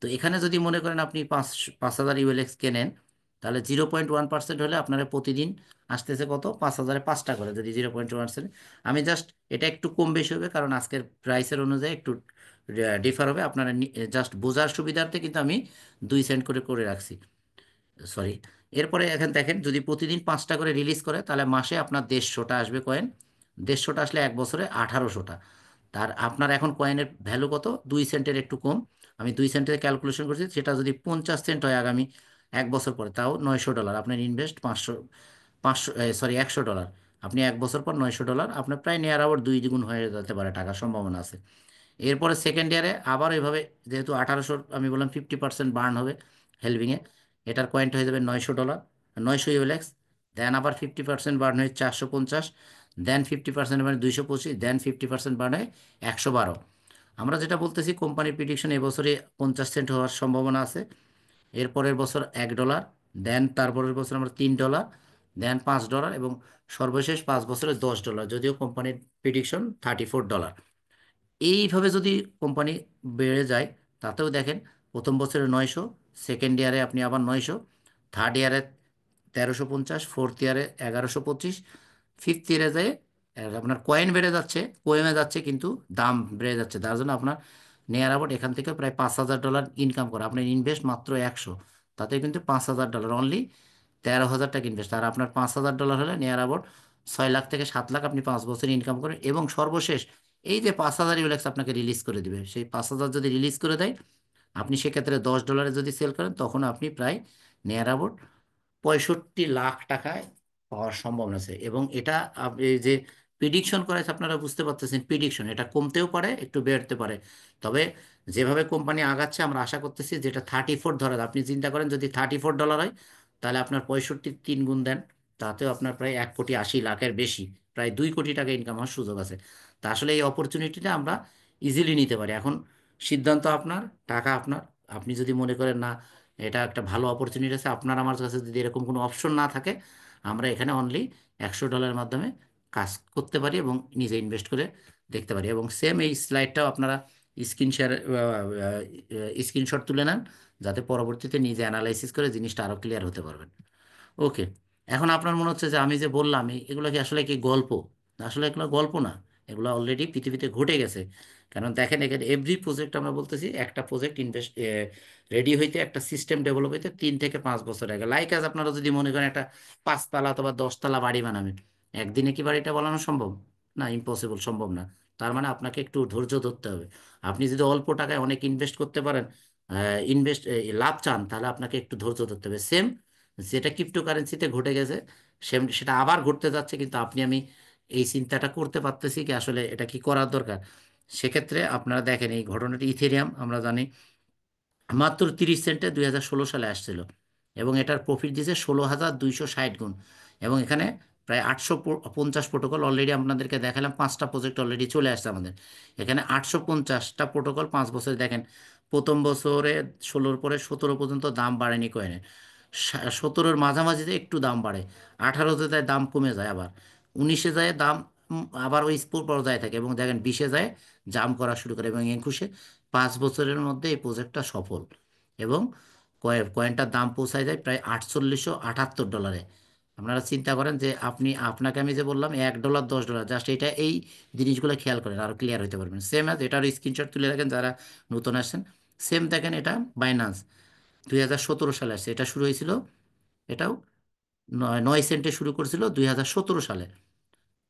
তো এখানে যদি মনে করেন আপনি 5,000 ইউএলএক্স কেনেন, তাহলে 0.1% হলে আপনারা প্রতিদিন আসতেছে কত, 5,000-এ 5টা করে, যদি 0.1%। আমি জাস্ট এটা একটু কম বেশি হবে কারণ আজকের প্রাইসের অনুযায়ী একটু ডিফার হবে, আপনারা জাস্ট বোঝার সুবিধার্থে কিন্তু আমি 2 সেন্ট করে করে রাখছি, সরি। এরপরে এখন দেখেন যদি প্রতিদিন 5টা করে রিলিজ করে তাহলে মাসে আপনার 150টা আসবে কয়েন, 150টা আসলে এক বছরে 1800টা। তার আপনার এখন কয়েনের ভ্যালু কত, 2 সেন্টের একটু কম। আমি 2 সেন্টের ক্যালকুলেশন করছি, সেটা যদি 50 সেন্ট হয় আগামী এক বছর পরে, তাও $900, আপনার ইনভেস্ট 500, 500, সরি, $100। আপনি এক বছর পর $900, আপনার প্রায় নিয়ার আবার 2 গুণ হয়ে যেতে পারে, টাকার সম্ভাবনা আছে। এরপরে সেকেন্ড ইয়ারে আবার এভাবে, যেহেতু 1800, আমি বললাম 50% বার্ন হবে হেলভিংয়ে, এটার কয়েনটা হয়ে যাবে $900, 900 ইউএলএক্স। দেন আবার 50% বার্ন হয়ে 450, দেন 50% মানে 225, দেন 50% বার্ন হয়ে 112। আমরা যেটা বলতেছি কোম্পানির প্রিডিকশন এবছরে 50 সেন্ট হওয়ার সম্ভাবনা আছে, এরপরের বছর $1, দেন তারপরের বছর আমরা $3, দেন $5, এবং সর্বশেষ 5 বছরে $10, যদিও কোম্পানির প্রিডিকশন $34। এইভাবে যদি কোম্পানি বেড়ে যায়, তাতেও দেখেন প্রথম বছরে 900, সেকেন্ড ইয়ারে আপনি আবার 900, থার্ড ইয়ারে 1350, ফোর্থ ইয়ারে 1125, ফিফথ ইয়ারে যায় আপনার কয়েন বেড়ে যাচ্ছে, কমে যাচ্ছে কিন্তু দাম বেড়ে যাচ্ছে, তার জন্য আপনার নিয়ার অ্যাবাউট এখান থেকে প্রায় $5,000 ইনকাম করে, আপনার ইনভেস্ট মাত্র 100, তাতে কিন্তু $5,000, অনলি 13,000 টাকা ইনভেস্ট, আর আপনার $5,000 হলে নিয়ার অ্যাবাউট 6 লাখ থেকে 7 লাখ আপনি 5 বছর ইনকাম করেন। এবং সর্বশেষ এই যে 5,000 ইউলেক্স আপনাকে রিলিজ করে দিবে, সেই 5,000 যদি রিলিজ করে দেয়, আপনি সেক্ষেত্রে $10 যদি সেল করেন, তখন আপনি প্রায় নিয়ার অ্যাবাউট 65 লাখ টাকায় পাওয়ার সম্ভাবনা আছে। এবং এটা আপনি যে প্রিডিকশন করেছে, আপনারা বুঝতে পারতেছেন প্রিডিকশন, এটা কমতেও পারে একটু বেড়তে পারে। তবে যেভাবে কোম্পানি আগাচ্ছে আমরা আশা করতেছি, যেটা 34 ধরা, আপনি চিন্তা করেন যদি $34 হয়, তাহলে আপনার 65 3 গুণ দেন, তাতেও আপনার প্রায় 1,80,00,000-এর বেশি, প্রায় 2 কোটি টাকা ইনকাম হওয়ার সুযোগ আছে। তা আসলে এই অপরচুনিটিটা আমরা ইজিলি নিতে পারি। এখন সিদ্ধান্ত আপনার, টাকা আপনার। আপনি যদি মনে করেন না এটা একটা ভালো অপরচুনিটি আছে, আপনার আমার কাছে যদি এরকম কোনো অপশন না থাকে, আমরা এখানে অনলি $100 মাধ্যমে কাজ করতে পারি এবং নিজে ইনভেস্ট করে দেখতে পারি। এবং সেম এই স্লাইডটাও আপনারা স্ক্রিন শেয়ার, স্ক্রিনশট তুলে নেন, যাতে পরবর্তীতে নিজে অ্যানালাইসিস করে জিনিসটা আরও ক্লিয়ার হতে পারবেন। ওকে। এখন আপনার মনে হচ্ছে যে আমি যে বললাম এগুলো কি আসলে কি গল্প? আসলে এগুলো গল্প না, এগুলো অলরেডি পৃথিবীতে ঘটে গেছে। কারণ দেখেন এখানে এভরি প্রজেক্ট, আমরা বলতেছি একটা প্রজেক্ট ইনভেস্ট রেডি হইতে, একটা সিস্টেম ডেভেলপ হইতে 3 থেকে 5 বছর আগে। লাইক আজ আপনারা যদি মনে করেন একটা 5 তলা অথবা 10 তলা বাড়ি বানাবেন, একদিনে কি বাড়িটা বানানো সম্ভব? না, ইম্পসিবল, সম্ভব না। তার মানে আপনাকে একটু ধৈর্য ধরতে হবে। আপনি যদি অল্প টাকায় অনেক ইনভেস্ট করতে পারেন, ইনভেস্ট লাভ চান, তাহলে আপনাকে একটু ধৈর্য ধরতে হবে। সেম যেটা ক্রিপ্টোকারেন্সিতে ঘটে গেছে, সেটা আবার ঘটতে যাচ্ছে, কিন্তু আপনি আমি এই চিন্তাটা করতে পারতেছি কি আসলে এটা কি করার দরকার। সেক্ষেত্রে আপনারা দেখেন এই ঘটনাটি, ইথেরিয়াম আমরা জানি মাত্র 30 সেন্টে 2016 সালে আসছিল, এবং এটার প্রফিট দিয়েছে 16,260 গুণ। এবং এখানে প্রায় 850 প্রোটোকল অলরেডি আপনাদেরকে দেখালাম, 5টা প্রজেক্ট অলরেডি চলে আসছে আমাদের এখানে। 850টা প্রোটোকল 5 বছরে, দেখেন প্রথম বছরে 16-র পরে 17 পর্যন্ত দাম বাড়েনি কয়েনের, 17-র মাঝামাঝিতে একটু দাম বাড়ে, 18-তে যায় দাম কমে যায়, আবার 19-এ যায় দাম আবার ওই পর্যায়ে থাকে, এবং দেখেন 20-এ যায় জাম্প করা শুরু করে, এবং 21-এ 5 বছরের মধ্যে এই প্রজেক্টটা সফল। এবং কয়েনটার দাম পৌঁছায় যায় প্রায় $878। আপনারা চিন্তা করেন যে আপনাকে আমি যে বললাম $1 $10, জাস্ট এটা এই জিনিসগুলো খেয়াল করেন, আরও ক্লিয়ার হতে পারবেন। সেম অ্যাজ এটার স্ক্রিনশট তুলে রাখেন যারা নতুন আসছেন। সেম দেখেন এটা বাইন্যান্স 2017 সালে আসছে, এটা শুরু হয়েছিল, এটাও 9 সেন্টে শুরু করেছিল 2017 সালে।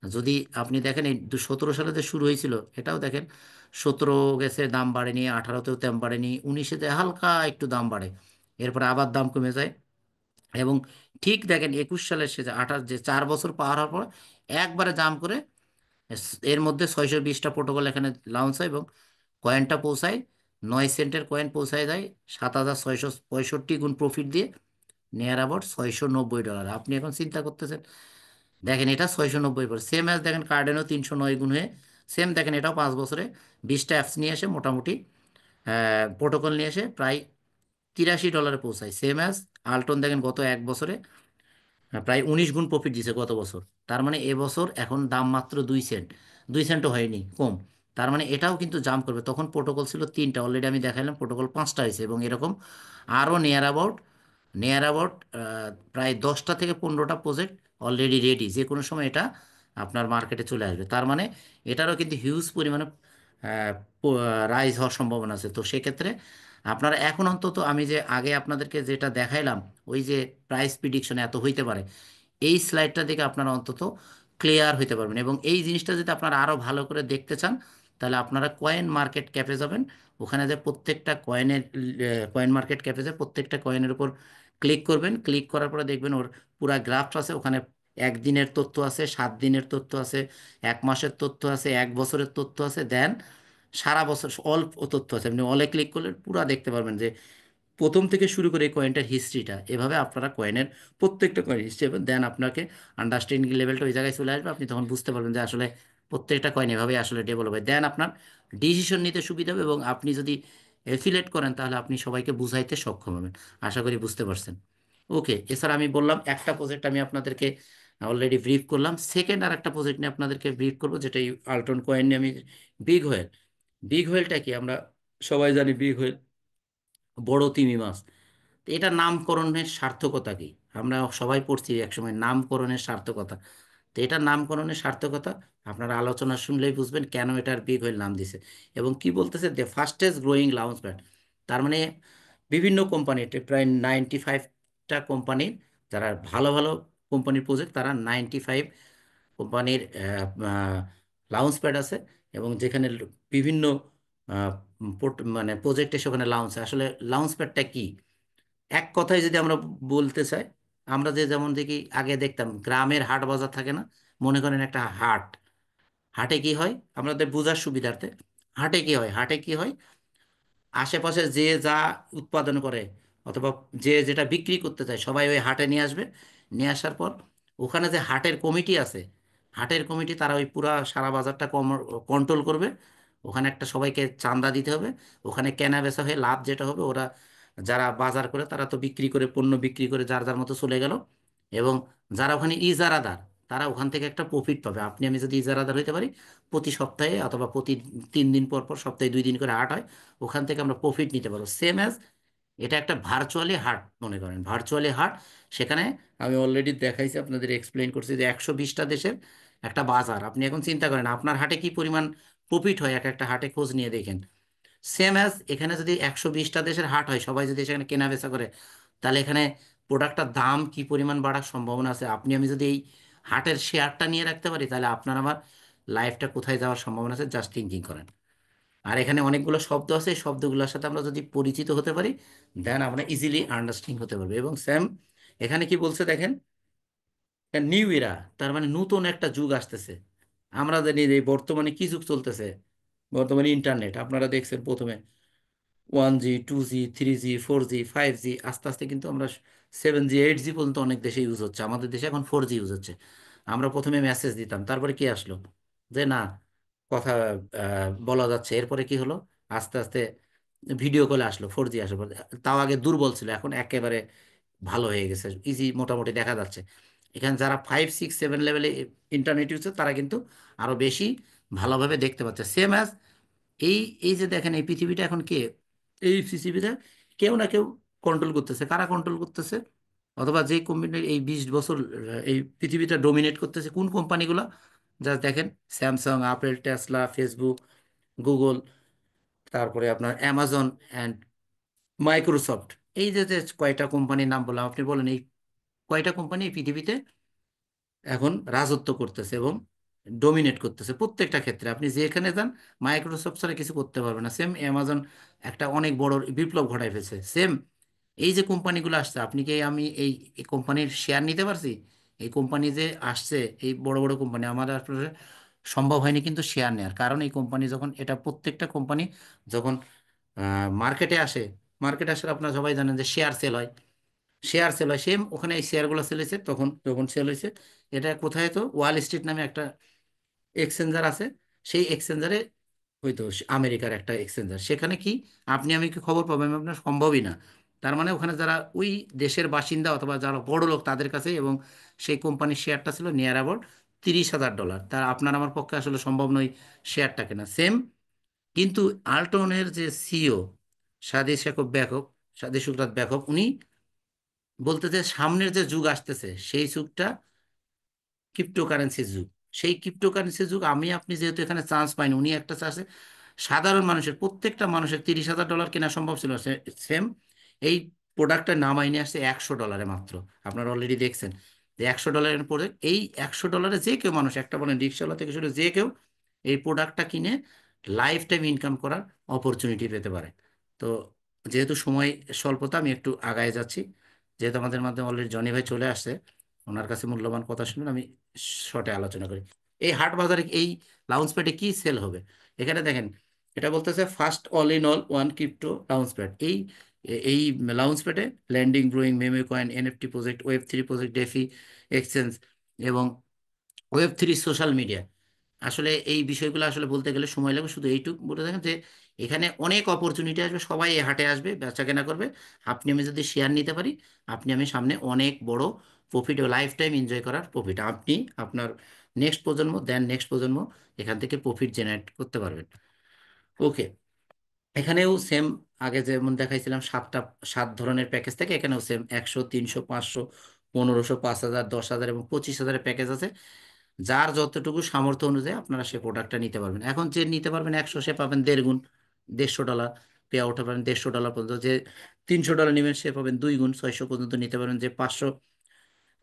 যদি আপনি দেখেন এই 2017 সালে যে শুরু হয়েছিল, এটাও দেখেন 17 গেছে দাম বাড়েনি, 18-তেও দাম বাড়েনি, 19-এতে হালকা একটু দাম বাড়ে, এরপরে আবার দাম কমে যায়, এবং ঠিক দেখেন 21 সালের শেষে যে 4 বছর পার হওয়ার পর একবারে জাম করে এর মধ্যে 620টা প্রোটোকল এখানে লঞ্চ হয় এবং কয়েনটা পৌঁছায় 9 সেন্টের কয়েন পৌঁছায় যায় 7,665 গুণ প্রফিট দিয়ে নিয়ার অ্যাবাউট $690। আপনি এখন চিন্তা করতেছেন, দেখেন এটা 690 সেম অ্যাজ দেখেন কার্ডেনও 309 গুণ হয়ে সেম দেখেন এটাও 5 বছরে 20টা অ্যাপস নিয়ে এসে মোটামুটি প্রোটোকল নিয়ে এসে প্রায় $83 পৌঁছায়। সেম অ্যাজ আলটন দেখেন গত 1 বছরে প্রায় 19 গুণ প্রফিট দিছে গত বছর। তার মানে এবছর এখন দাম মাত্র 2 সেন্ট, 2 সেন্টও হয়নি কম। তার মানে এটাও কিন্তু জাম্প করবে। তখন প্রোটোকল ছিল 3টা, অলরেডি আমি দেখাইলাম প্রোটোকল 5টা হয়েছে এবং এরকম আরও নিয়ার অ্যাবাউট প্রায় 10টা থেকে 15টা প্রজেক্ট অলরেডি রেডি, যে কোনো সময় এটা আপনার মার্কেটে চলে আসবে। তার মানে এটারও কিন্তু হিউজ পরিমাণে রাইজ হওয়ার সম্ভাবনা আছে। তো সেক্ষেত্রে আপনারা এখন অন্তত আমি যে আগে আপনাদেরকে যেটা দেখাইলাম ওই যে প্রাইস প্রিডিকশন এত হইতে পারে, এই স্লাইডটা দেখে আপনারা অন্তত ক্লিয়ার হইতে পারবেন। এবং এই জিনিসটা যদি আপনারা আরও ভালো করে দেখতে চান তাহলে আপনারা কয়েন মার্কেট ক্যাপে যাবেন। ওখানে যে প্রত্যেকটা কয়েনের কয়েন মার্কেট ক্যাপে যে প্রত্যেকটা কয়েনের উপর ক্লিক করবেন, ক্লিক করার পরে দেখবেন ওর পুরা গ্রাফ আছে। ওখানে 1 দিনের তথ্য আছে, 7 দিনের তথ্য আছে, 1 মাসের তথ্য আছে, 1 বছরের তথ্য আছে, দেন সারা বছর অল তথ্য আছে। আপনি অলে ক্লিক করলে পুরা দেখতে পারবেন যে প্রথম থেকে শুরু করে এই কয়েনটার হিস্ট্রিটা। এভাবে আপনারা কয়েনের প্রত্যেকটা কয়েন হিস্ট্রি দেন আপনাকে আন্ডারস্ট্যান্ডিং লেভেলটা ওই জায়গায় চলে আসবে। আপনি তখন বুঝতে পারবেন যে আসলে প্রত্যেকটা কয়েন এভাবে আসলে ডেভেলপ হয়। দেন আপনার ডিসিশন নিতে সুবিধা হবে এবং আপনি যদি এফিলেট করেন তাহলে আপনি সবাইকে বুঝাইতে সক্ষম হবেন। আশা করি বুঝতে পারছেন। ওকে, এছাড়া আমি বললাম একটা প্রজেক্ট আমি আপনাদেরকে অলরেডি ব্রিফ করলাম। সেকেন্ড আর একটা প্রজেক্ট নিয়ে আপনাদেরকে ব্রিফ করবো, যেটা এই আল্টন কয়েন নিয়ে আমি। Big whale. বিগ হোয়েলটা কি আমরা সবাই জানি, বিগ হোয়েল বড় তিমি মাছ। তো এটা নামকরণের সার্থকতা কি? আমরা সবাই পড়ছি একসময় নামকরণের সার্থকতা। তো এটা নামকরণের সার্থকতা আপনারা আলোচনা শুনলেই বুঝবেন কেন এটার বিগ হোয়েল নাম দিছে। এবং কি বলতেছে, the fastest growing lounge pad. তার মানে বিভিন্ন কোম্পানি, প্রায় 95টা কোম্পানি, যারা ভালো ভালো কোম্পানির প্রজেক্ট, তারা 95 কোম্পানির লাউঞ্জ প্যাড আছে। এবং যেখানে বিভিন্ন মানে প্রজেক্ট এসে ওখানে লাউঞ্জ। আসলে লাউঞ্জ প্যাডটা কি এক কথায় যদি আমরা বলতে চাই, আমরা যে যেমন দেখি আগে দেখতাম গ্রামের হাট বাজার থাকে না, মনে করেন একটা হাট। হাটে কি হয় আমাদের বোঝার সুবিধার্থে, হাটে কি হয় আশেপাশে যে যা উৎপাদন করে অথবা যে যেটা বিক্রি করতে চায় সবাই ওই হাটে নিয়ে আসবে। নিয়ে আসার পর ওখানে যে হাটের কমিটি আছে, হাটের কমিটি তারা ওই পুরা সারা বাজারটা কন্ট্রোল করবে। ওখানে একটা সবাইকে চাঁদা দিতে হবে। ওখানে কেনা বেচা হয়ে লাভ যেটা হবে ওরা যারা বাজার করে তারা তো বিক্রি করে, পণ্য বিক্রি করে যার যার মতো চলে গেল। এবং যারা ওখানে ইজারাদার তারা ওখান থেকে একটা প্রফিট পাবে। আপনি আমি যদি ইজারাদার হইতে পারি, প্রতি সপ্তাহে অথবা প্রতি 3 দিন পর পর সপ্তাহে 2 দিন করে হাট হয়, ওখান থেকে আমরা প্রফিট নিতে পারবো। সেম অ্যাজ এটা একটা ভার্চুয়ালি হাট, মনে করেন ভার্চুয়ালি হাট। সেখানে আমি অলরেডি দেখাইছি, আপনাদের এক্সপ্লেইন করছি যে 120টা দেশের একটা বাজার। আপনি এখন চিন্তা করেন আপনার হাটে কি পরিমাণ প্রফিট হয়, এক একটা হাটে খোঁজ নিয়ে দেখেন। সেম অ্যাজ এখানে যদি 120টা দেশের হাট হয়, সবাই যদি সেখানে কেনা বেচা করে, তাহলে এখানে প্রোডাক্টটার দাম কি পরিমাণ বাড়ার সম্ভাবনা আছে। আপনি আমি যদি এই হাটের শেয়ারটা নিয়ে রাখতে পারি তাহলে আপনার আমার লাইফটা কোথায় যাওয়ার সম্ভাবনা আছে, জাস্ট থিঙ্কিং করেন। আর এখানে অনেকগুলো শব্দ আছে, এই শব্দগুলোর সাথে আমরা যদি পরিচিত হতে পারি দেন আমরা ইজিলি আন্ডারস্ট্যান্ডিং হতে পারবো। এবং স্যাম এখানে কি বলছে দেখেন, নিউ ইরা, তার মানে নতুন একটা যুগ আসতেছে। আমরা জানি যে বর্তমানে কি যুগ চলতেছে, বর্তমানে ইন্টারনেট। আপনারা দেখছেন প্রথমে 1G, 2G, 3G, 4G, 5G, আস্তে আস্তে কিন্তু আমরা 7G, 8G পর্যন্ত অনেক দেশে ইউজ হচ্ছে। আমাদের দেশে এখন 4G ইউজ হচ্ছে। আমরা প্রথমে মেসেজ দিতাম, তারপরে কি আসলো যে না কথা বলা যাচ্ছে। এরপরে কি হলো, আস্তে আস্তে ভিডিও কলে আসলো, 4G আসার পর। তাও আগে দুর্বল ছিল, এখন একেবারে ভালো হয়ে গেছে, ইজি মোটামুটি দেখা যাচ্ছে। এখানে যারা 5, 6, 7 লেভেলে ইন্টারনেট ইউজ তারা কিন্তু আরো বেশি ভালোভাবে দেখতে পাচ্ছে। সেম অ্যাজ এই এই যে দেখেন এই পৃথিবীটা এখন কে, এই পৃথিবীটা কেউ না কেউ কন্ট্রোল করতেছে। কারা কন্ট্রোল করতেছে? অথবা যে কোম্পানি এই 20 বছর এই পৃথিবীটা ডোমিনেট করতেছে, কোন কোম্পানিগুলো? জাস্ট দেখেন, Samsung, apple, Tesla, Facebook, Google, তারপরে আপনার অ্যামাজন অ্যান্ড মাইক্রোসফট। এই যে যে কয়টা কোম্পানির নাম বললাম, আপনি বলেন এই কয়টা কোম্পানি এই পৃথিবীতে এখন রাজত্ব করতেছে এবং ডোমিনেট করতেছে প্রত্যেকটা ক্ষেত্রে। আপনি যেখানে যান মাইক্রোসফট ছাড়া কিছু করতে পারবেন না। সেম অ্যামাজন একটা অনেক বড় বিপ্লব ঘটাই ফেলছে। সেম এই যে কোম্পানিগুলো আসছে, আপনি কি আমি এই কোম্পানির শেয়ার নিতে পারছি? এই কোম্পানি যে আসছে, এই বড় বড় কোম্পানি, আমাদের আসলে সম্ভব হয়নি কিন্তু শেয়ার নেওয়ার, কারণ এই কোম্পানি যখন, এটা প্রত্যেকটা কোম্পানি যখন মার্কেটে আসে, মার্কেটে আসার আপনারা সবাই জানেন যে শেয়ার সেল হয়, শেয়ার সেল হয় সেম ওখানে এই শেয়ারগুলো সেল হয়েছে, তখন যখন সেল হয়েছে, এটা কোথায়, তো ওয়াল স্ট্রিট নামে একটা এক্সচেঞ্জার আছে, সেই এক্সচেঞ্জারে, হয়তো আমেরিকার একটা এক্সচেঞ্জার, সেখানে কি আপনি আমি কি খবর পাবেন? আপনার সম্ভবই না। তার মানে ওখানে যারা ওই দেশের বাসিন্দা অথবা যারা বড় লোক তাদের কাছে, এবং সেই কোম্পানির শেয়ারটা ছিল নিয়ার অ্যাবাউট $30,000, তার আপনার আমার পক্ষে আসলে সম্ভব নয় শেয়ারটা কেনা। সেম কিন্তু আল্টনের যে সিইও সাদি শেখব ব্যাকব, সাদি সুব্রত ব্যাকব, উনি বলতে যে সামনের যে যুগ আসতেছে সেই যুগটা ক্রিপ্টোকারেন্সির যুগ। সেই ক্রিপ্টোকারেন্সির যুগ আমি আপনি যেহেতু এখানে চান্স পাইনি, উনি একটা চান্সে সাধারণ মানুষের, প্রত্যেকটা মানুষের $30,000 কেনা সম্ভব ছিল। সেম এই প্রোডাক্টের নাম আইনে আসছে $100 মাত্র। আপনারা অলরেডি দেখছেন যে $100 পরে এই $100 যে কেউ মানুষ, একটা বলেন রিক্সাওয়ালা থেকে শুরু যে কেউ এই প্রোডাক্টটা কিনে লাইফ টাইম ইনকাম করার অপরচুনিটি পেতে পারে। তো যেহেতু সময় স্বল্পতা, আমি একটু আগায় যাচ্ছি, যেহেতু আমাদের মাধ্যমে অলরেডি জনি ভাই চলে আসছে, ওনার কাছে মূল্যবান কথা শুনুন, আমি শর্টে আলোচনা করি। এই হাট বাজারে এই লাউঞ্জ প্যাডে কি সেল হবে? এখানে দেখেন, এটা বলতেছে first all in all one crypto lounge pad. এই লাউঞ্জ প্যাডে landing, ব্রোয়িং, memo coin, NFT project, web 3 project, DeFi exchange এবং ওয়েব 3 সোশ্যাল মিডিয়া। আসলে এই বিষয়গুলো আসলে বলতে গেলে সময় লাগবে, শুধু এইটুকু বলে দেখেন যে এখানে অনেক অপরচুনিটি আসবে, সবাই এই হাটে আসবে, বেচা কেনা করবে। আপনি আমি যদি শেয়ার নিতে পারি, আপনি আমি সামনে অনেক বড় প্রফিট ও লাইফ টাইম এনজয় করার প্রফিট, আপনি আপনার নেক্সট প্রজন্ম, দেন নেক্সট প্রজন্ম এখান থেকে প্রফিট জেনারেট করতে পারবেন। ওকে, এখানেও সেম, আগে যেমন দেখাইছিলাম 7 ধরনের প্যাকেজ থেকে, এখানেও সেম 100, 300, 500, 1500, 5,000, 10,000 এবং 25,000 প্যাকেজ আছে। যার যতটুকু সামর্থ্য অনুযায়ী আপনারা সে প্রোডাক্টটা নিতে পারবেন। এখন যে নিতে পারবেন 100, সে পাবেন 1.5 গুণ, $150 পে আউট পাবেন, $150 পর্যন্ত। যে $300 নেবেন সে পাবেন 2 গুণ, 600 পর্যন্ত নিতে পারবেন। যে 500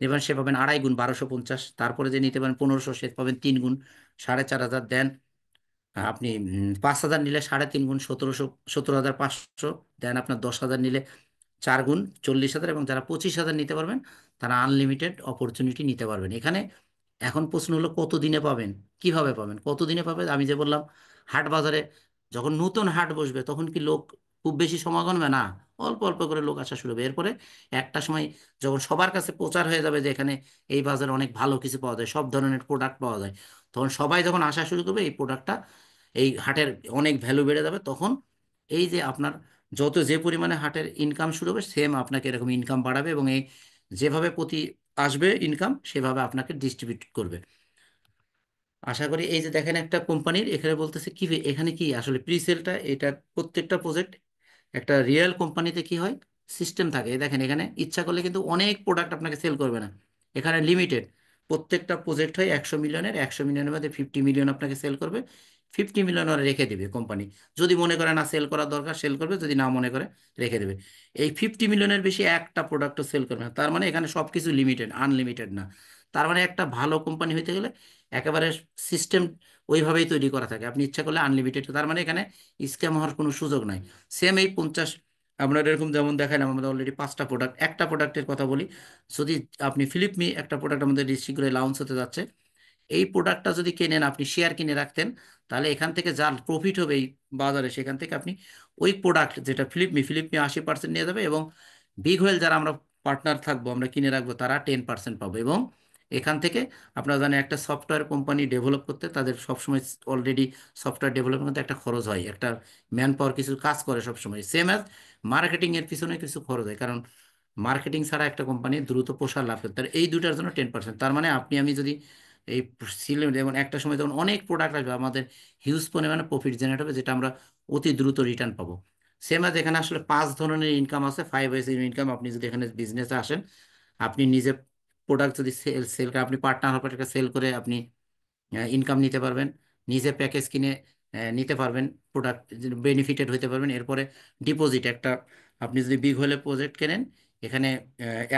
নেবেন সে পাবেন 2.5 গুণ, 1250। তারপরে যে নিতে পারেন 1500, সে পাবেন 3 গুণ, 4,500। দেন আপনি 5,000 নিলে 3.5 গুণ, 17,500। দেন আপনার 10,000 নিলে 4 গুণ, 40,000। এবং যারা 25,000 নিতে পারবেন তারা আনলিমিটেড অপরচুনিটি নিতে পারবেন এখানে। এখন প্রশ্ন হলো কত দিনে পাবেন, কিভাবে পাবেন, কত দিনে পাবেন? আমি যে বললাম, হাট বাজারে যখন নতুন হাট বসবে তখন কি লোক খুব বেশি সমাগম হবে না, অল্প অল্প করে লোক আসা শুরু হবে। এরপরে একটা সময় যখন সবার কাছে প্রচার হয়ে যাবে যে এখানে এই বাজারে অনেক ভালো কিছু পাওয়া যায়, সব ধরনের প্রোডাক্ট পাওয়া যায়, তখন সবাই যখন আসা শুরু করবে এই প্রোডাক্টটা, এই হাটের অনেক ভ্যালু বেড়ে যাবে। তখন এই যে আপনার যত যে পরিমাণে হাটের ইনকাম শুরু হবে, সেম আপনাকে এরকম ইনকাম বাড়াবে, এবং এই যেভাবে প্রতি আসবে ইনকাম সেভাবে আপনাকে ডিস্ট্রিবিউট করবে। আশা করি এই যে দেখেন একটা কোম্পানির এখানে বলতেছে কি, এখানে কি আসলে প্রিসেলটা, এটা প্রত্যেকটা প্রজেক্ট একটা রিয়েল কোম্পানিতে কি হয়, সিস্টেম থাকে। এই দেখেন এখানে ইচ্ছা করলে কিন্তু অনেক প্রোডাক্ট আপনাকে সেল করবে না, এখানে লিমিটেড। প্রত্যেকটা প্রজেক্ট হয় 100 মিলিয়নের, 100 মিলিয়নের মধ্যে 50 মিলিয়ন আপনাকে সেল করবে, 50 মিলিয়ন ওরা রেখে দিবে কোম্পানি। যদি মনে করে না সেল করার দরকার, সেল করবে, যদি না মনে করে রেখে দেবে। এই 50 মিলিয়নের বেশি একটা প্রোডাক্টও সেল করবে না। তার মানে এখানে সব কিছু লিমিটেড, আনলিমিটেড না। তার মানে একটা ভালো কোম্পানি হইতে গেলে একেবারে সিস্টেম ওইভাবেই তৈরি করা থাকে, আপনি ইচ্ছা করলে আনলিমিটেড। তার মানে এখানে স্ক্যাম হওয়ার কোনো সুযোগ নাই। সেম এই 50, আপনার এরকম যেমন দেখালাম, আমাদের অলরেডি 5টা প্রোডাক্ট, একটা প্রোডাক্টের কথা বলি। যদি আপনি ফিলিপমি একটা প্রোডাক্ট আমাদের শীঘ্রই লঞ্চ হতে যাচ্ছে, এই প্রোডাক্টটা যদি কেনেন, আপনি শেয়ার কিনে রাখতেন, তাহলে এখান থেকে যা প্রফিট হবে এই বাজারে, সেখান থেকে আপনি ওই প্রোডাক্ট যেটা ফিলিপমি 80% নিয়ে যাবে, এবং বিগ হোয়েল যারা আমরা পার্টনার থাকবো, আমরা কিনে রাখবো, তারা 10% পাবো। এবং এখান থেকে আপনারা জানেন একটা সফটওয়্যার কোম্পানি ডেভেলপ করতে তাদের সবসময় অলরেডি সফটওয়্যার ডেভেলপমেন্ট করতে একটা খরচ হয়, একটা ম্যান পাওয়ার কিছু কাজ করে সবসময়। সেম অ্যাজ মার্কেটিং এর পিছনে কিছু খরচ হয়, কারণ মার্কেটিং ছাড়া একটা কোম্পানি দ্রুত প্রসার লাভ করতে পারে। এই দুটার জন্য 10%। তার মানে আপনি আমি যদি এই সিলেক্ট, যেমন একটা সময় যখন অনেক প্রোডাক্ট আসবে, আমাদের হিউজ পরিমাণে প্রফিট জেনারেট হবে, যেটা আমরা অতি দ্রুত রিটার্ন পাবো। সেম আজ এখানে আসলে 5 ধরনের ইনকাম আছে, 5 ওয়েজ ইনকাম। আপনি যদি এখানে বিজনেসে আসেন, আপনি নিজে প্রোডাক্ট যদি সেল সেল করে, আপনি পার্টনার প্রোডাক্টকে সেল করে আপনি ইনকাম নিতে পারবেন, নিজে প্যাকেজ কিনে নিতে পারবেন, প্রোডাক্ট বেনিফিটেড হতে পারবেন। এরপরে ডিপোজিট একটা, আপনি যদি বিগ হলে প্রজেক্ট কেনেন, এখানে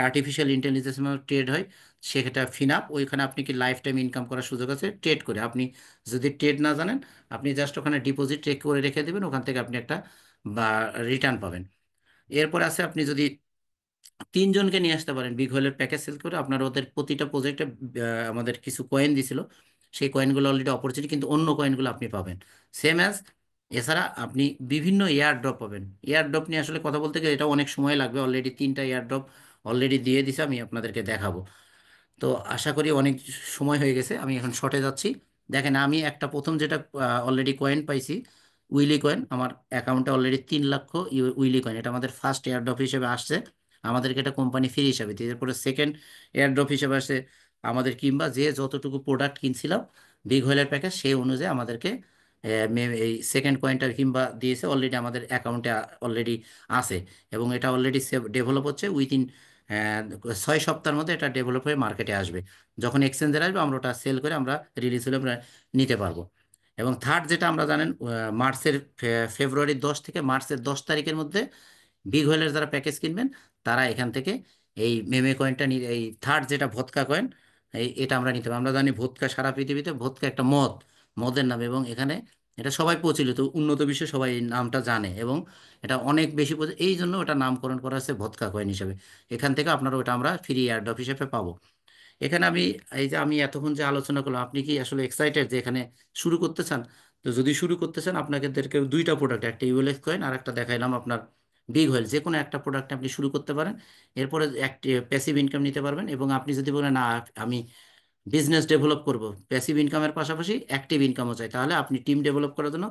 আর্টিফিশিয়াল ইন্টেলিজেন্স ট্রেড হয়, সেটা ফিনাপ, ওইখানে আপনি কি লাইফ টাইম ইনকাম করার সুযোগ আছে ট্রেড করে। আপনি যদি ট্রেড না জানেন, আপনি জাস্ট ওখানে ডিপোজিট চেক করে রেখে দেবেন, ওখান থেকে আপনি একটা বা রিটার্ন পাবেন। এরপরে আছে আপনি যদি তিনজনকে নিয়ে আসতে পারেন বিগ হোলের প্যাকেজ সেল করে। আপনার ওদের প্রতিটা প্রজেক্টে আমাদের কিছু কয়েন দিছিল, সেই কয়েনগুলো অলরেডি অপরচুনিটি, কিন্তু অন্য কয়েনগুলো আপনি পাবেন সেম অ্যাজ। এছাড়া আপনি বিভিন্ন এয়ার ড্রপ পাবেন। এয়ার ড্রপ নিয়ে আসলে কথা বলতে গেলে এটা অনেক সময় লাগবে, অলরেডি 3টা এয়ার ড্রপ অলরেডি দিয়ে দিছে, আমি আপনাদেরকে দেখাবো। তো আশা করি অনেক সময় হয়ে গেছে, আমি এখন শর্টে যাচ্ছি। দেখেন আমি একটা প্রথম যেটা অলরেডি কয়েন পাইছি, উইলি কয়েন, আমার অ্যাকাউন্টে অলরেডি 3 লক্ষ উইলি কয়েন, এটা আমাদের ফার্স্ট এয়ারড্রপ হিসেবে আসছে, আমাদেরকে এটা কোম্পানি ফ্রি হিসাবে দিয়েছে। এরপরে সেকেন্ড এয়ারড্রপ হিসেবে আসে আমাদের, কিংবা যে যতটুকু প্রোডাক্ট কিনছিলাম বিগ হোয়েলের প্যাকেজ সেই অনুযায়ী আমাদেরকে এই সেকেন্ড কয়েনটা কিংবা দিয়েছে, অলরেডি আমাদের অ্যাকাউন্টে অলরেডি আছে। এবং এটা অলরেডি ডেভেলপ হচ্ছে, উইথিন 6 সপ্তাহের মধ্যে এটা ডেভেলপ হয়ে মার্কেটে আসবে। যখন এক্সচেঞ্জে আসবে আমরা ওটা সেল করে আমরা রিলিজ হলে আমরা নিতে পারবো। এবং থার্ড যেটা আমরা জানেন, মার্চের ফেব্রুয়ারির 10 থেকে মার্চের 10 তারিখের মধ্যে বিগ হোয়েলের যারা প্যাকেজ কিনবেন তারা এখান থেকে এই মেমে কয়েনটা এই থার্ড যেটা ভোদকা কয়েন, এটা আমরা নিতে পারি। আমরা জানি ভোদকা সারা পৃথিবীতে, ভোদকা একটা মদ, মদের নাম, এবং এখানে এটা সবাই প্রচলিত, উন্নত বিশ্বে সবাই এই নামটা জানে, এবং এটা অনেক বেশি এই জন্য ওটা নামকরণ করা হয়েছে ভোদকা কয়েন হিসেবে। এখান থেকে আপনারা ওটা আমরা ফ্রি এয়ারড্রপ হিসেবে পাবো। এখানে আমি, এই যে আমি এতক্ষণ যে আলোচনা করলাম, আপনি কি আসলে এক্সাইটেড যে এখানে শুরু করতে চান? তো যদি শুরু করতে চান, আপনাদেরকে দুইটা প্রোডাক্ট, একটা ইউএলএক্স কয়েন আর একটা দেখাইলাম আপনার বিগ হোয়েল, যে কোনো একটা প্রোডাক্ট আপনি শুরু করতে পারেন। এরপরে একটি প্যাসিভ ইনকাম নিতে পারবেন। এবং আপনি যদি বলেন না আমি বিজনেস ডেভেলপ করব, প্যাসিভ ইনকামের পাশাপাশি অ্যাক্টিভ ইনকামও চাই, তাহলে আপনি টিম ডেভেলপ করার জন্য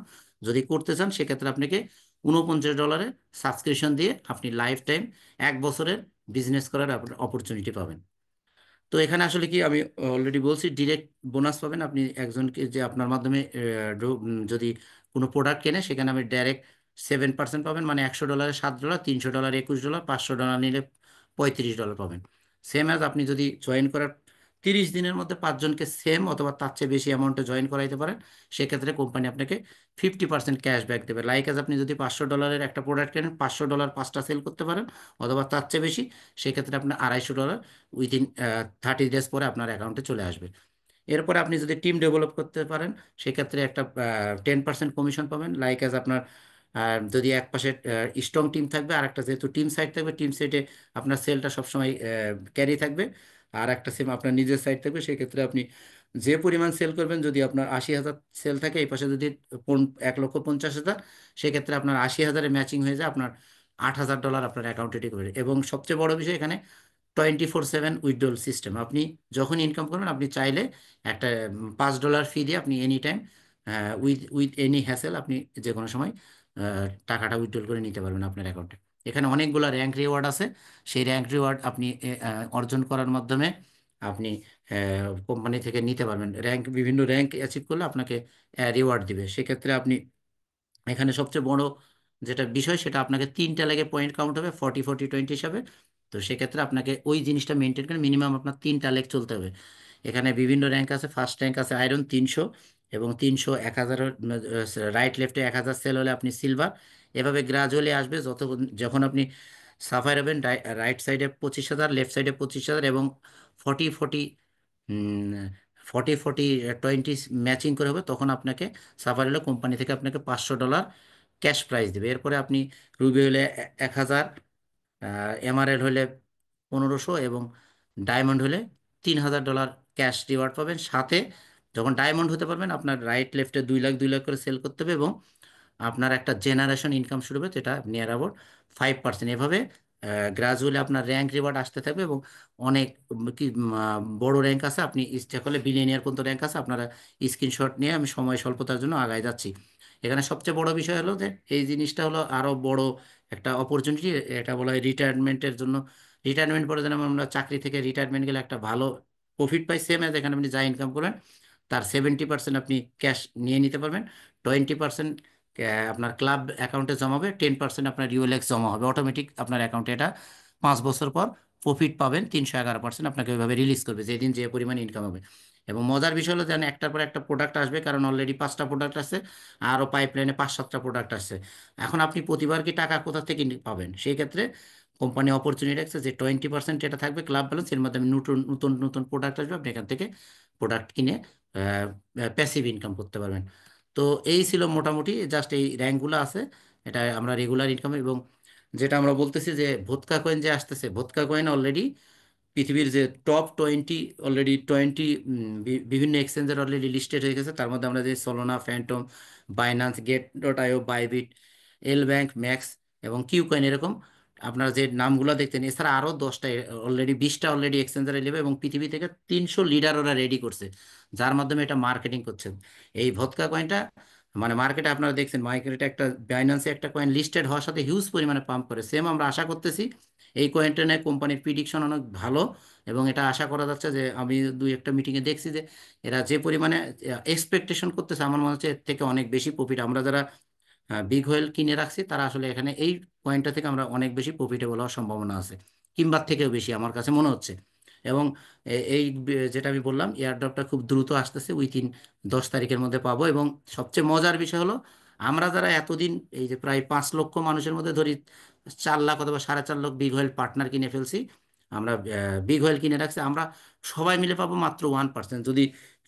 যদি করতে চান, সেক্ষেত্রে আপনাকে $49 সাবস্ক্রিপশন দিয়ে আপনি লাইফ টাইম 1 বছরের বিজনেস করার অপরচুনিটি পাবেন। তো এখানে আসলে কি আমি অলরেডি বলছি, ডিরেক্ট বোনাস পাবেন আপনি একজনকে, যে আপনার মাধ্যমে যদি কোনো প্রোডাক্ট কেনে, সেখানে আমি ডাইরেক্ট 7% পাবেন, মানে $100 $7, $300 $21, $500 নিলে $35 পাবেন। সেম অ্যাজ আপনি যদি জয়েন করার 30 দিনের মধ্যে 5 জনকে সেম অথবা তার চেয়ে বেশি অ্যামাউন্টে জয়েন করাইতে পারেন, সেক্ষেত্রে কোম্পানি আপনাকে 50% ক্যাশব্যাক দেবে। লাইক অ্যাজ আপনি যদি $500 একটা প্রোডাক্ট কেনেন, $500 5টা সেল করতে পারেন, অথবা তার চেয়ে বেশি, সেক্ষেত্রে আপনার $250 উইদিন 30 ডেজ পরে আপনার অ্যাকাউন্টে চলে আসবে। এরপরে আপনি যদি টিম ডেভেলপ করতে পারেন, সেক্ষেত্রে একটা 10% কমিশন পাবেন। লাইক অ্যাজ আপনার যদি এক পাশে স্ট্রং টিম থাকবে, আর একটা যেহেতু টিম সাইড থাকবে, টিম সাইডে আপনার সেলটা সবসময় ক্যারি থাকবে, আর একটা সেম আপনার নিজের সাইড থাকবে, সেক্ষেত্রে আপনি যে পরিমাণ সেল করবেন, যদি আপনার 80,000 সেল থাকে, এই পাশে যদি 1,50,000, সেক্ষেত্রে আপনার 80,000-এ ম্যাচিং হয়ে যায়, আপনার $8,000 আপনার অ্যাকাউন্টে ঢুকবে। এবং সবচেয়ে বড় বিষয় এখানে 24/7 উইথড্রল সিস্টেম। আপনি যখন ইনকাম করবেন, আপনি চাইলে একটা $5 ফি দিয়ে আপনি any time with with any hassle আপনি যে কোনো সময় টাকাটা উইথড্রল করে নিতে পারবেন আপনার অ্যাকাউন্টে। এখানে অনেকগুলো র্যাঙ্ক রিওয়ার্ড আছে, সেই র্যাঙ্ক রিওয়ার্ড আপনি অর্জন করার মাধ্যমে আপনি কোম্পানি থেকে নিতে পারবেন। বিভিন্ন র্যাঙ্ক অ্যাচিভ করলে আপনাকে রিওয়ার্ড দিবে। সেক্ষেত্রে আপনি এখানে সবচেয়ে বড় যেটা বিষয়, সেটা আপনাকে 3টা লেগে পয়েন্ট কাউন্ট হবে 40 40 20 হিসাবে। তো সেক্ষেত্রে আপনাকে ওই জিনিসটা মেনটেন করে মিনিমাম আপনার 3টা লেগ চলতে হবে। এখানে বিভিন্ন র্যাঙ্ক আছে, ফার্স্ট র্যাঙ্ক আছে আয়রন 300, এবং 300 1000, রাইট লেফটে 1000 সেল হলে আপনি সিলভার। এভাবে গ্রাজুয়ালি আসবে, যখন আপনি সাফায়ার হবেন, রাইট সাইডে 25,000, লেফট সাইডে 25,000, এবং 40 40 40 40 20 ম্যাচিং করে হবে, তখন আপনাকে সাফার হলে কোম্পানি থেকে আপনাকে $500 ক্যাশ প্রাইজ দেবে। এরপরে আপনি রুবি হলে 1,000, এমআরএল হলে 1500, এবং ডায়মন্ড হলে $3,000 ক্যাশ রিওয়ার্ড পাবেন। সাথে যখন ডায়মন্ড হতে পারবেন, আপনার রাইট লেফটে 2 লাখ 2 লাখ করে সেল করতে হবে, এবং আপনার একটা জেনারেশন ইনকাম শুরু হবে, যেটা নিয়ার অ্যাবাউট 5%। এভাবে গ্রাজুয়ালি আপনার র্যাঙ্ক রিওয়ার্ড আসতে থাকবে, এবং অনেক বড় র্যাঙ্ক আছে, আপনি ইচ্ছা করলে বিলিয়নিয়ার পর্যন্ত র্যাঙ্ক আছে। আপনারা স্ক্রিনশট নিয়ে, আমি সময় স্বল্পতার জন্য আগায় যাচ্ছি। এখানে সবচেয়ে বড় বিষয় হলো যে এই জিনিসটা হলো আরো বড় একটা অপরচুনিটি, এটা বলা হয় রিটায়ারমেন্টের জন্য। রিটায়ারমেন্ট পরে যেন আমরা চাকরি থেকে রিটায়ারমেন্ট গেলে একটা ভালো প্রফিট পাই, সেম এজ এখানে আপনি যা ইনকাম করেন তার 70% আপনি ক্যাশ নিয়ে নিতে পারবেন। 20% আপনার ক্লাব অ্যাকাউন্টে জমাবে, 10% আপনার ইউএলএক্স জমা হবে অটোমেটিক আপনার অ্যাকাউন্টে। এটা 5 বছর পর প্রফিট পাবেন 311%, আপনাকে ওইভাবে রিলিজ করবে যেদিন যে পরিমাণ ইনকাম হবে। এবং মজার বিষয় হলো যেন একটার পর একটা প্রোডাক্ট আসবে, কারণ অলরেডি 5টা প্রোডাক্ট আছে, আরও পাইপলাইনে 5 7টা প্রোডাক্ট আসছে। এখন আপনি প্রতিবার কি টাকা কোথা থেকে পাবেন? সেই ক্ষেত্রে কোম্পানি অপরচুনিটি রাখছে যে 20% এটা থাকবে ক্লাব ব্যালেন্স, এর মাধ্যমে নতুন নতুন নতুন প্রোডাক্ট আসবে, আপনি এখান থেকে প্রোডাক্ট কিনে প্যাসিভ ইনকাম করতে পারবেন। তো এই ছিল মোটামুটি, জাস্ট এই র্যাঙ্কগুলো আছে, এটা আমরা রেগুলার ইনকাম। এবং যেটা আমরা বলতেছি যে ভোটকা কয়েন যে আসতেছে, ভোটকা কয়েন অলরেডি পৃথিবীর যে টপ 20, অলরেডি 20 বিভিন্ন এক্সচেঞ্জের অলরেডি লিস্টেড হয়ে গেছে। তার মধ্যে আমরা যে সোলোনা, ফ্যান্টম, বাইন্যান্স, গেট.আইও, বাইবিট, এল ব্যাংক, ম্যাক্স এবং কিউ কয়েন, এরকম আপনারা যে নামগুলো দেখতেন, এছাড়া আরও 10টা, অলরেডি 20টা অলরেডি এক্সচেঞ্জারে নেবে এবং পৃথিবী থেকে 300 লিডার ওরা রেডি করছে, যার মাধ্যমে এটা মার্কেটিং করছে। এই ভদকা কয়েনটা মানে মার্কেটে আপনারা দেখছেন, মার্কেটে একটা বাইন্যান্সে একটা কয়েন লিস্টেড হওয়ার সাথে হিউজ পরিমাণে পাম্প করে। সেম আমরা আশা করতেছি এই কয়েনটা নিয়ে কোম্পানির প্রিডিকশন অনেক ভালো, এবং এটা আশা করা যাচ্ছে যে আমি দুই একটা মিটিংয়ে দেখছি যে এরা যে পরিমাণে এক্সপেকটেশন করতেছে, আমার মনে হচ্ছে এর থেকে অনেক বেশি প্রফিট। আমরা যারা বিগ হোয়েল কিনে রাখছি তারা আসলে এখানে এই পয়েন্টটা থেকে আমরা অনেক বেশি প্রফিটেবল হওয়ার সম্ভাবনা আছে, কিংবার থেকেও বেশি আমার কাছে মনে হচ্ছে। এবং যেটা আমি বললাম, এয়ারড্রপটা খুব দ্রুত আসতেছে, উইথিন 10 তারিখের মধ্যে পাবো। এবং সবচেয়ে মজার বিষয় হলো, আমরা যারা এতদিন এই যে প্রায় 5 লক্ষ মানুষের মধ্যে ধরি 4 লাখ অথবা 4.5 লাখ বিগ হোয়েল পার্টনার কিনে ফেলছি, আমরা বিগ হোয়েল কিনে রাখছি, আমরা সবাই মিলে পাবো মাত্র 1%। যদি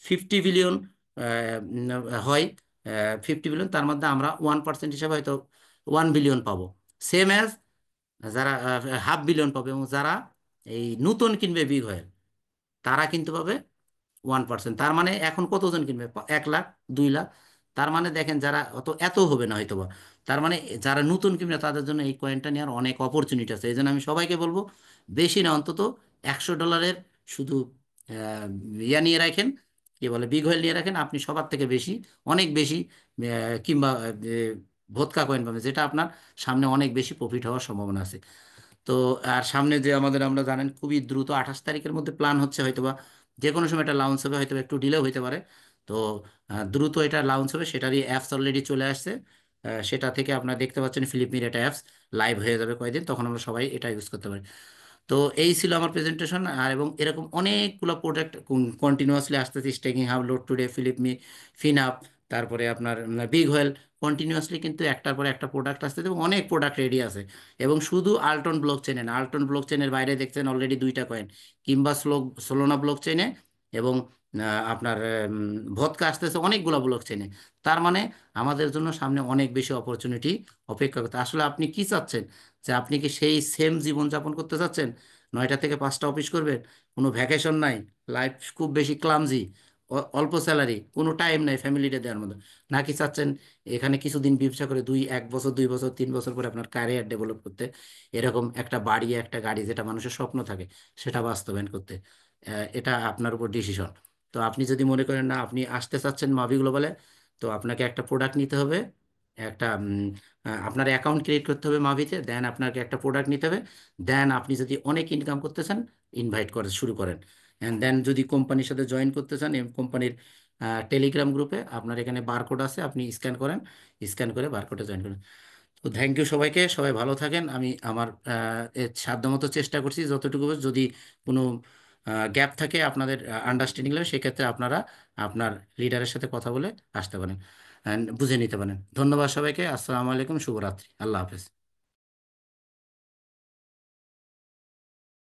50 বিলিয়ন হয়, 50 বিলিয়ন, তার মধ্যে আমরা 1% হিসাবে হয়তো 1 বিলিয়ন পাবো। সেম অ্যাজ যারা 500 মিলিয়ন পাবে, এবং যারা এই নতুন কিনবে বিগ হয়েল, তারা কিন্তু পাবে 1%। তার মানে এখন কতজন কিনবে? 1 লাখ, 2 লাখ। তার মানে দেখেন, যারা এত হবে না হয়তোবা, তার মানে যারা নতুন কিনবে তাদের জন্য এই কয়েনটা নেওয়ার অনেক অপরচুনিটি আছে। এই জন্য আমি সবাইকে বলবো, বেশি না, অন্তত $100 শুধু আহ, ইয়া নিয়ে রাখেন, কি বলে, বিগ হোয়েল নিয়ে রাখেন। আপনি সবার থেকে বেশি, অনেক বেশি কিংবা ভোদকা কয়েন পাবেন, যেটা আপনার সামনে অনেক বেশি প্রফিট হওয়ার সম্ভাবনা আছে। তো আর সামনে যে আমাদের, আমরা জানেন খুবই দ্রুত 28 তারিখের মধ্যে প্ল্যান হচ্ছে, হয়তোবা যে কোনো সময় এটা লাউঞ্চ হবে, হয়তো একটু ডিলেও হতে পারে। তো দ্রুত এটা লাউঞ্চ হবে, সেটারই অ্যাপস অলরেডি চলে আসছে। সেটা থেকে আপনারা দেখতে পাচ্ছেন ফিলিপমির এটা অ্যাপস লাইভ হয়ে যাবে কয়েকদিন, তখন আমরা সবাই এটা ইউজ করতে পারি। তো এই ছিল আমার প্রেজেন্টেশন। আর এবং এরকম অনেকগুলো প্রোডাক্ট কন্টিনিউয়াসলি আসতেছে, স্টেকিং হাব, লোড টুডে, ফিলিপমি, ফিনআপ, তারপরে আপনার বিগ হোয়েল, কন্টিনিউয়াসলি কিন্তু একটার পরে একটা প্রোডাক্ট আসতেছে এবং অনেক প্রোডাক্ট রেডি আছে। এবং শুধু আলটন ব্লক চেনে না, আলটন ব্লক চেনের বাইরে দেখছেন অলরেডি 2টা কয়েন, কিংবা সোলোনা ব্লক চেনে, এবং আপনার ভদকা আসতেছে অনেকগুলো ব্লক চেনে। তার মানে আমাদের জন্য সামনে অনেক বেশি অপরচুনিটি অপেক্ষা করতে। আসলে আপনি কি চাচ্ছেন? যে আপনি কি সেই সেম জীবনযাপন করতে চাচ্ছেন, 9টা থেকে 5টা অফিস করবেন, কোনো ভ্যাকেশন নাই, লাইফ খুব বেশি ক্লামজি, অল্প স্যালারি, কোনো টাইম নাই ফ্যামিলিতে দেওয়ার মতো? নাকি চাচ্ছেন এখানে কিছুদিন ব্যবসা করে 1 বছর, 2 বছর, 3 বছর পরে আপনার ক্যারিয়ার ডেভেলপ করতে, এরকম একটা বাড়ি, একটা গাড়ি, যেটা মানুষের স্বপ্ন থাকে, সেটা বাস্তবায়ন করতে? এটা আপনার উপর ডিসিশন। তো আপনি যদি মনে করেন না আপনি আসতে চাচ্ছেন মাভি গ্লোবালে, তো আপনাকে একটা প্রোডাক্ট নিতে হবে, একটা আপনার অ্যাকাউন্ট ক্রিয়েট করতে হবে মাভিতে, দেন আপনাকে একটা প্রোডাক্ট নিতে হবে। দেন আপনি যদি অনেক ইনকাম করতে চান, ইনভাইট করে শুরু করেন। অ্যান্ড দেন যদি কোম্পানির সাথে জয়েন করতে চান, কোম্পানির টেলিগ্রাম গ্রুপে আপনার এখানে বারকোড আছে, আপনি স্ক্যান করেন, স্ক্যান করে বারকোডে জয়েন করেন। তো থ্যাংক ইউ সবাইকে, সবাই ভালো থাকেন। আমি আমার সাধ্যমতো চেষ্টা করছি যতটুকু, যদি কোনো গ্যাপ থাকে আপনাদের আন্ডারস্ট্যান্ডিং লেভেল, সেক্ষেত্রে আপনারা আপনার লিডারের সাথে কথা বলে আসতে পারেন, বুঝে নিতে পারেন। ধন্যবাদ সবাইকে। আসসালামু আলাইকুম, শুভরাত্রি, আল্লাহ হাফেজ।